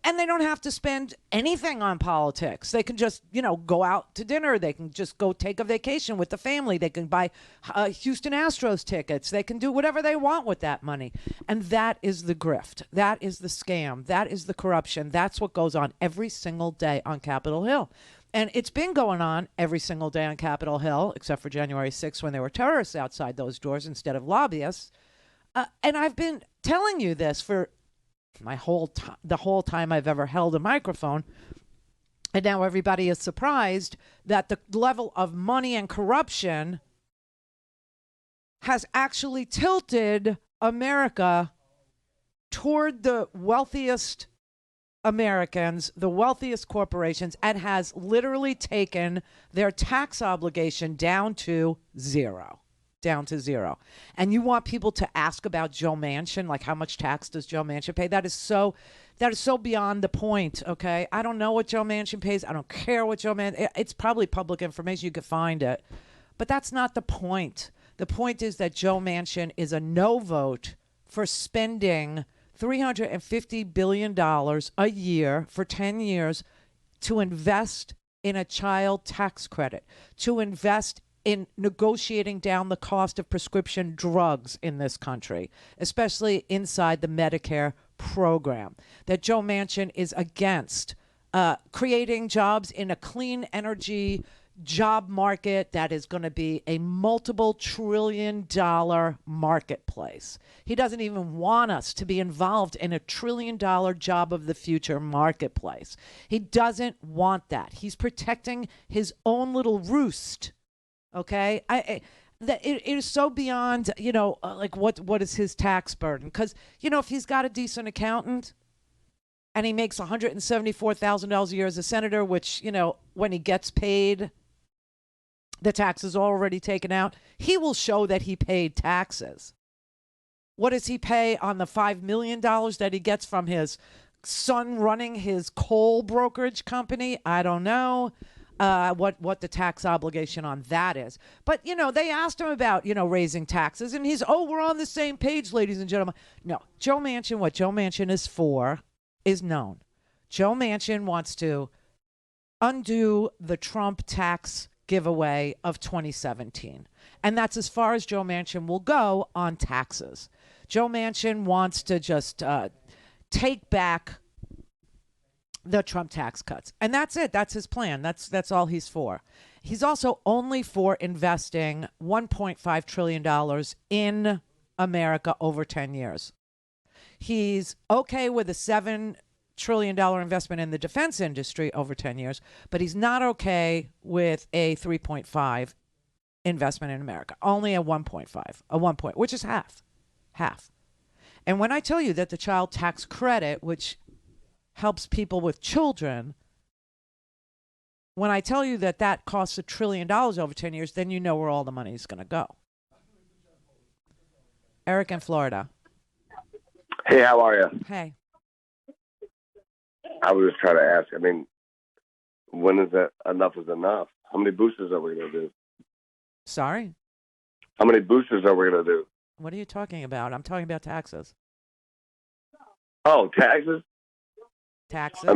E: and they don't have to spend anything on politics. They can just, go out to dinner. They can just go take a vacation with the family. They can buy Houston Astros tickets. They can do whatever they want with that money. And that is the grift. That is the scam. That is the corruption. That's what goes on every single day on Capitol Hill. And it's been going on every single day on Capitol Hill, except for January 6th when there were terrorists outside those doors instead of lobbyists. And I've been telling you this for the whole time I've ever held a microphone. And now everybody is surprised that the level of money and corruption has actually tilted America toward the wealthiest Americans, the wealthiest corporations, and has literally taken their tax obligation down to zero. And you want people to ask about Joe Manchin, like how much tax does Joe Manchin pay? That is so beyond the point, okay? I don't know what Joe Manchin pays. I don't care what Joe Manchin... It's probably public information. You could find it. But that's not the point. The point is that Joe Manchin is a no vote for spending $350 billion a year for 10 years to invest in a child tax credit, to invest in negotiating down the cost of prescription drugs in this country, especially inside the Medicare program. That Joe Manchin is against creating jobs in a clean energy job market that is going to be a multiple $trillion marketplace. He doesn't even want us to be involved in a $1 trillion job of the future marketplace. He doesn't want that. He's protecting his own little roost. Okay, it is so beyond, like what is his tax burden? Because, if he's got a decent accountant and he makes $174,000 a year as a senator, which, when he gets paid, the tax is already taken out, he will show that he paid taxes. What does he pay on the $5 million that he gets from his son running his coal brokerage company? I don't know. What the tax obligation on that is. But, they asked him about, raising taxes, and we're on the same page, ladies and gentlemen. No, Joe Manchin, what Joe Manchin is for is known. Joe Manchin wants to undo the Trump tax giveaway of 2017. And that's as far as Joe Manchin will go on taxes. Joe Manchin wants to just take back the Trump tax cuts. And that's it. That's his plan. That's all he's for. He's also only for investing $1.5 trillion in America over 10 years. He's okay with a $7 trillion investment in the defense industry over 10 years, but he's not okay with a 3.5 investment in America. Only a 1.5, which is half. And when I tell you that the child tax credit, which helps people with children, when I tell you that costs $1 trillion over 10 years, then you know where all the money is going to go. Eric in Florida.
F: Hey, how are you?
E: Hey.
F: I was just trying to ask, when is that enough is enough? How many boosters are we going to do?
E: Sorry?
F: How many boosters are we going to do?
E: What are you talking about? I'm talking about taxes.
F: Oh, taxes?
E: Taxes?
F: How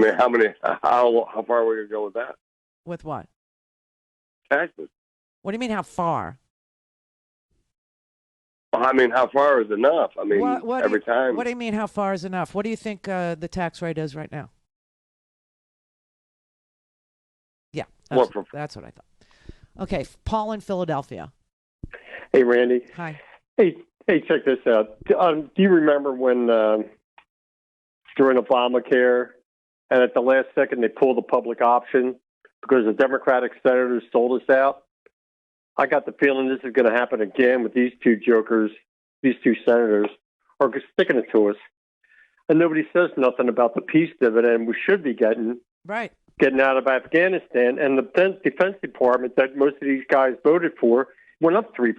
F: far are we going to go with that?
E: With what?
F: Taxes.
E: What do you mean, how far?
F: How far is enough? Every time.
E: What do you mean, how far is enough? What do you think the tax rate is right now? Yeah, that's what I thought. Okay, Paul in Philadelphia.
G: Hey, Randy.
E: Hi.
G: Hey, check this out. Do you remember when during Obamacare, and at the last second they pulled the public option because the Democratic senators sold us out? I got the feeling this is going to happen again with these two jokers, these two senators, are sticking it to us. And nobody says nothing about the peace dividend we should be getting.
E: Right.
G: Getting out of Afghanistan. And the Defense Department that most of these guys voted for went up 3%.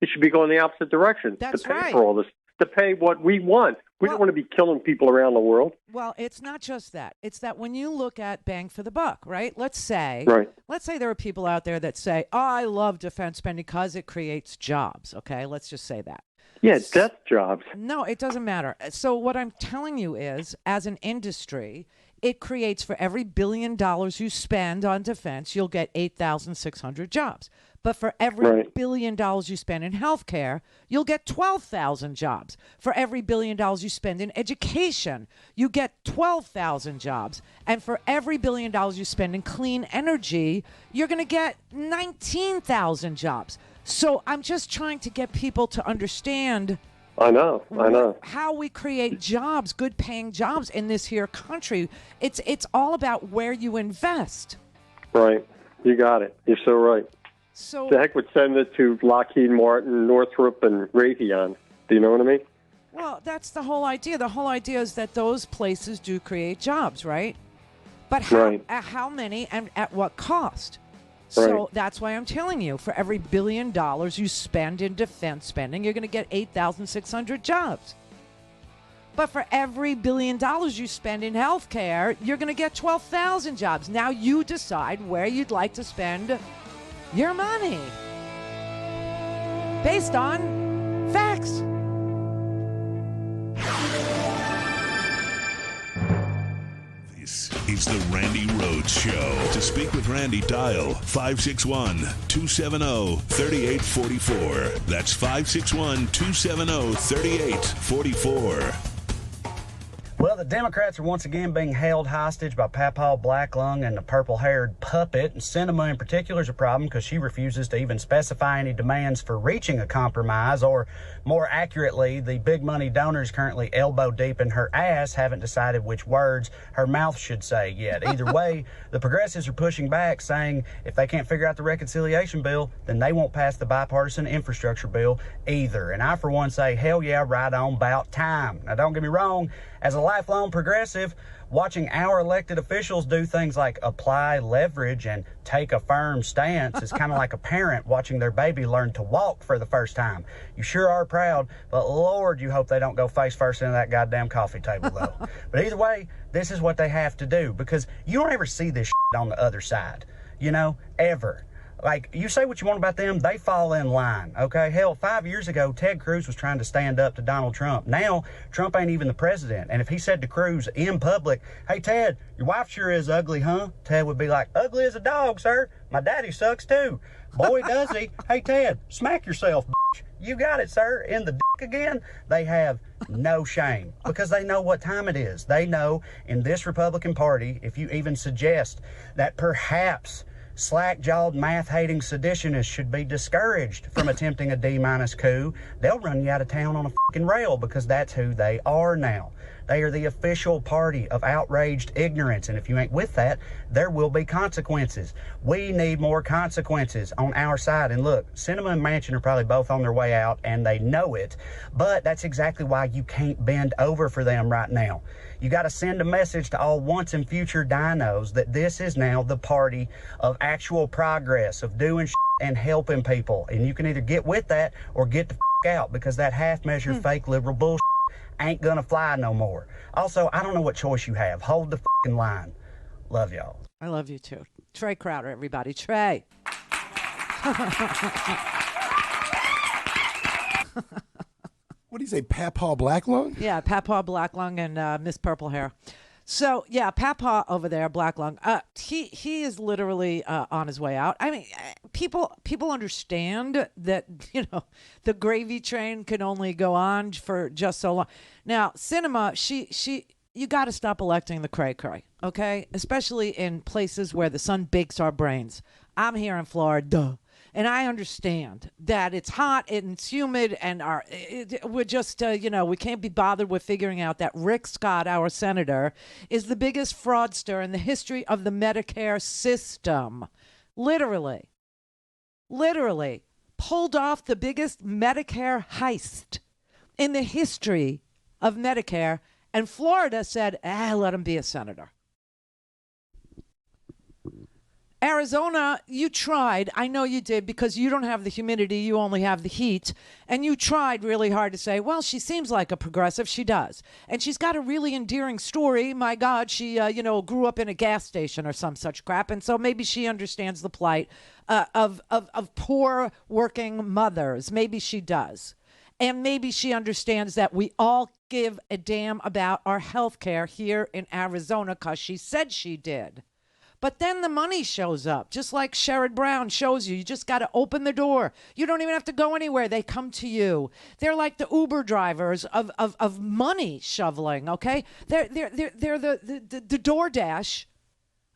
G: It should be going the opposite direction.
E: That's
G: to pay
E: right.
G: for all this, to pay what we want. We don't want to be killing people around the world.
E: Well, it's not just that. It's that when you look at bang for the buck, right? Let's say there are people out there that say, oh, I love defense spending because it creates jobs. Okay, let's just say that.
G: Yeah, death jobs.
E: No, it doesn't matter. So what I'm telling you is, as an industry, it creates, for every $1 billion you spend on defense, you'll get 8,600 jobs. But for every $1 billion you spend in healthcare, you'll get 12,000 jobs. For every $1 billion you spend in education, you get 12,000 jobs. And for every $1 billion you spend in clean energy, you're going to get 19,000 jobs. So I'm just trying to get people to understand
G: I know.
E: How we create jobs, good paying jobs in this here country. It's all about where you invest.
G: Right. You got it. You're so right.
E: So
G: the heck would send it to Lockheed Martin, Northrop, and Raytheon. Do you know what I mean?
E: Well, that's the whole idea. The whole idea is that those places do create jobs, right? But how many and at what cost? So that's why I'm telling you, for every $1 billion you spend in defense spending, you're going to get 8,600 jobs. But for every $1 billion you spend in health care, you're going to get 12,000 jobs. Now you decide where you'd like to spend your money based on facts.
K: This is the Randi Rhodes Show. To speak with Randi, dial 561-270-3844. That's 561-270-3844.
I: Well, the Democrats are once again being held hostage by Papaw Blacklung and the purple-haired puppet. And Sinema in particular is a problem because she refuses to even specify any demands for reaching a compromise, or more accurately, the big money donors currently elbow deep in her ass haven't decided which words her mouth should say yet. Either way, the progressives are pushing back, saying if they can't figure out the reconciliation bill, then they won't pass the bipartisan infrastructure bill either. And I, for one, say, hell yeah, right on, about time. Now, don't get me wrong, as a lifelong progressive, watching our elected officials do things like apply leverage and take a firm stance is kind of like a parent watching their baby learn to walk for the first time. You sure are proud, but Lord, you hope they don't go face first into that goddamn coffee table, though. But either way, this is what they have to do, because you don't ever see this shit on the other side, you know, ever. Like, you say what you want about them, they fall in line, okay? Hell, 5 years ago, Ted Cruz was trying to stand up to Donald Trump. Now, Trump ain't even the president. And if he said to Cruz in public, hey, Ted, your wife sure is ugly, huh? Ted would be like, ugly as a dog, sir. My daddy sucks, too. Boy, does he. Hey, Ted, smack yourself, bitch. You got it, sir. In the dick again. They have no shame because they know what time it is. They know in this Republican Party, if you even suggest that perhaps slack-jawed, math-hating seditionists should be discouraged from attempting a D-minus coup, they'll run you out of town on a fucking rail, because that's who they are now. They are the official party of outraged ignorance, and if you ain't with that, there will be consequences. We need more consequences on our side. And look, Sinema and Manchin are probably both on their way out, and they know it, but that's exactly why you can't bend over for them right now. You got to send a message to all once and future dinos that this is now the party of actual progress, of doing shit and helping people. And you can either get with that or get the fuck out, because that half-measured fake liberal bullshit ain't gonna fly no more. Also, I don't know what choice you have. Hold the fucking line. Love y'all.
E: I love you too. Trey Crowder, everybody. Trey.
S: What do you say, Papaw Blacklung?
E: Yeah, Papaw Blacklung and Miss Purple Hair. So, yeah, Papaw over there, Blacklung, he is literally on his way out. I mean, people understand that, you know, the gravy train can only go on for just so long. Now, Sinema, you got to stop electing the cray-cray, okay? Especially in places where the sun bakes our brains. I'm here in Florida. And I understand that it's hot and it's humid, and we're just, we can't be bothered with figuring out that Rick Scott, our senator, is the biggest fraudster in the history of the Medicare system. Literally pulled off the biggest Medicare heist in the history of Medicare. And Florida said, let him be a senator. Arizona, you tried. I know you did, because you don't have the humidity. You only have the heat. And you tried really hard to say, well, she seems like a progressive. She does. And she's got a really endearing story. My God, she, grew up in a gas station or some such crap. And so maybe she understands the plight of poor working mothers. Maybe she does. And maybe she understands that we all give a damn about our health care here in Arizona, because she said she did. But then the money shows up, just like Sherrod Brown shows you. You just got to open the door. You don't even have to go anywhere. They come to you. They're like the Uber drivers of money shoveling, okay? They're the DoorDash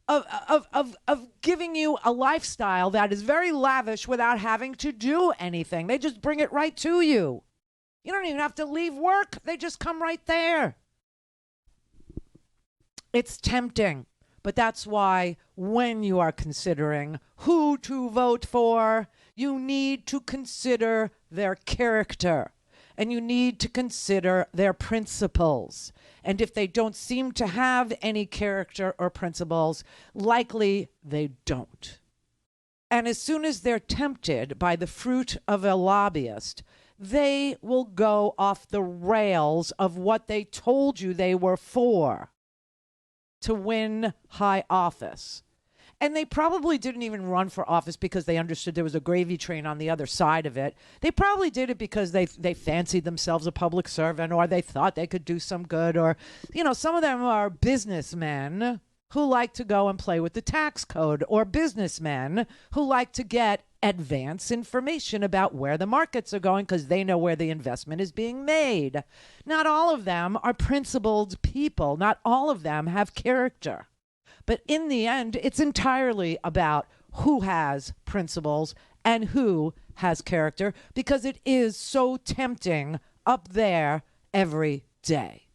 E: of giving you a lifestyle that is very lavish without having to do anything. They just bring it right to you. You don't even have to leave work. They just come right there. It's tempting, but that's why when you are considering who to vote for, you need to consider their character and you need to consider their principles. And if they don't seem to have any character or principles, likely they don't. And as soon as they're tempted by the fruit of a lobbyist, they will go off the rails of what they told you they were for to win high office. And they probably didn't even run for office because they understood there was a gravy train on the other side of it. They probably did it because they fancied themselves a public servant, or they thought they could do some good, or, you know, some of them are businessmen who like to go and play with the tax code, or businessmen who like to get advance information about where the markets are going because they know where the investment is being made. Not all of them are principled people. Not all of them have character. But in the end, it's entirely about who has principles and who has character, because it is so tempting up there every day.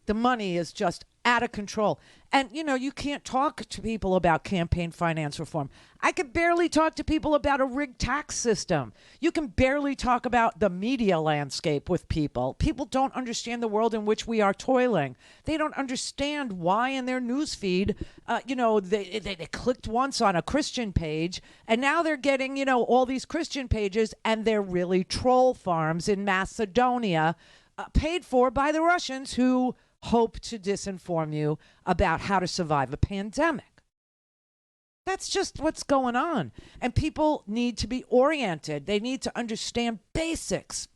E: The money is just out of control. And, you know, you can't talk to people about campaign finance reform. I can barely talk to people about a rigged tax system. You can barely talk about the media landscape with people. People don't understand the world in which we are toiling. They don't understand why in their newsfeed, they clicked once on a Christian page, and now they're getting, all these Christian pages, and they're really troll farms in Macedonia, paid for by the Russians, who hope to disinform you about how to survive a pandemic. That's just what's going on. And people need to be oriented. They need to understand basics.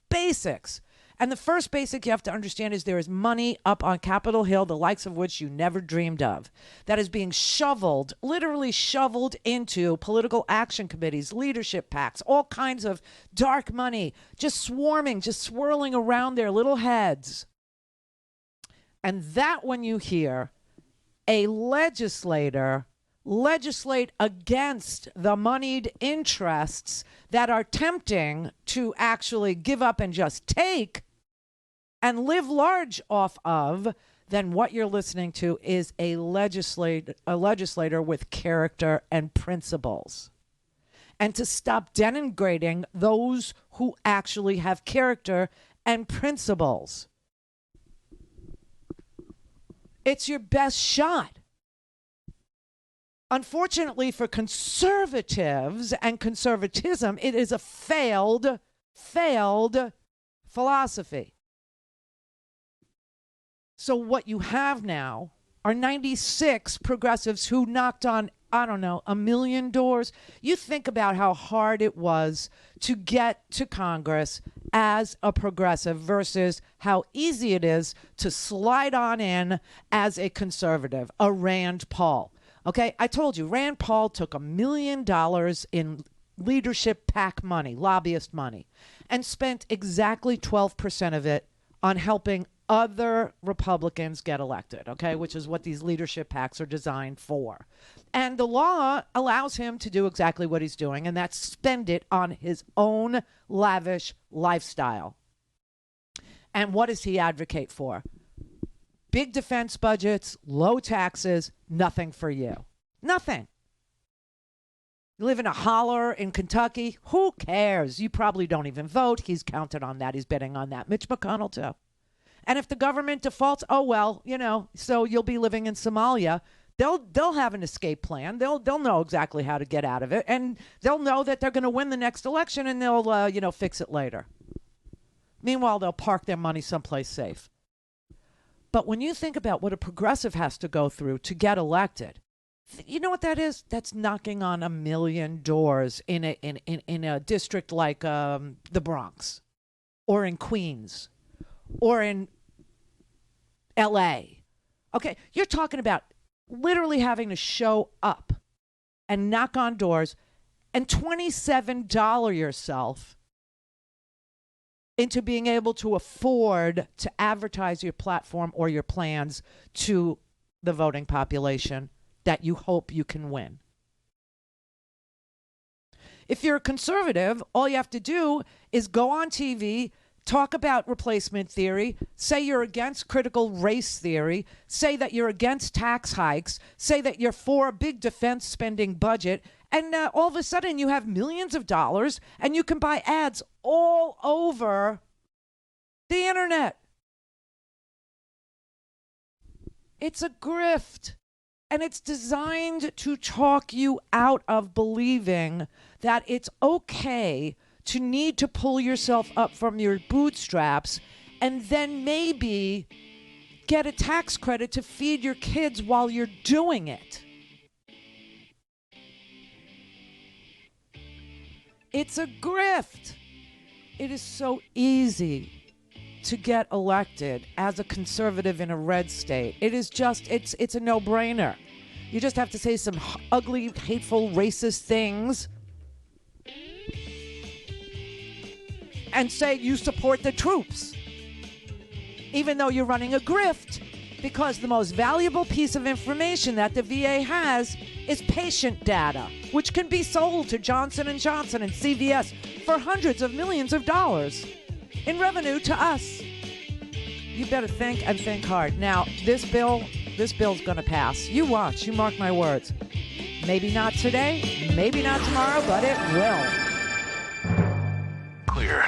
E: And the first basic you have to understand is there is money up on Capitol Hill, the likes of which you never dreamed of, that is being shoveled, literally shoveled into political action committees, leadership PACs, all kinds of dark money, just swarming, just swirling around their little heads. And that when you hear a legislator legislate against the moneyed interests that are tempting to actually give up and just take and live large off of, then what you're listening to is a legislator with character and principles. And to stop denigrating those who actually have character and principles. It's your best shot. Unfortunately for conservatives and conservatism, it is a failed philosophy. So what you have now are 96 progressives who knocked on, 1 million doors. You think about how hard it was to get to Congress as a progressive versus how easy it is to slide on in as a conservative, a Rand Paul. Okay, I told you, Rand Paul took $1 million in leadership PAC money, lobbyist money, and spent exactly 12% of it on helping other Republicans get elected, okay, which is what these leadership PACs are designed for. And the law allows him to do exactly what he's doing, and that's spend it on his own lavish lifestyle. And what does he advocate for? Big defense budgets, low taxes, nothing for you. Nothing. You live in a holler in Kentucky, who cares? You probably don't even vote. He's counted on that. He's betting on that. Mitch McConnell, too. And if the government defaults, oh, well, so you'll be living in Somalia. They'll have an escape plan. They'll know exactly how to get out of it. And they'll know that they're going to win the next election, and they'll, fix it later. Meanwhile, they'll park their money someplace safe. But when you think about what a progressive has to go through to get elected, you know what that is? That's knocking on 1 million doors in a district like the Bronx, or in Queens, or in L.A. Okay, you're talking about literally having to show up and knock on doors and $27 yourself into being able to afford to advertise your platform or your plans to the voting population that you hope you can win. If you're a conservative, all you have to do is go on TV, talk about replacement theory, say you're against critical race theory, say that you're against tax hikes, say that you're for a big defense spending budget, and all of a sudden you have millions of dollars and you can buy ads all over the internet. It's a grift, and it's designed to talk you out of believing that it's okay to need to pull yourself up from your bootstraps and then maybe get a tax credit to feed your kids while you're doing it. It's a grift. It is so easy to get elected as a conservative in a red state. It is just, it's a no-brainer. You just have to say some ugly, hateful, racist things and say you support the troops, even though you're running a grift, because the most valuable piece of information that the VA has is patient data, which can be sold to Johnson & Johnson and CVS for hundreds of millions of dollars in revenue to us. You better think and think hard. Now, this bill's going to pass. You watch. You mark my words. Maybe not today, maybe not tomorrow, but it will.
K: Clear.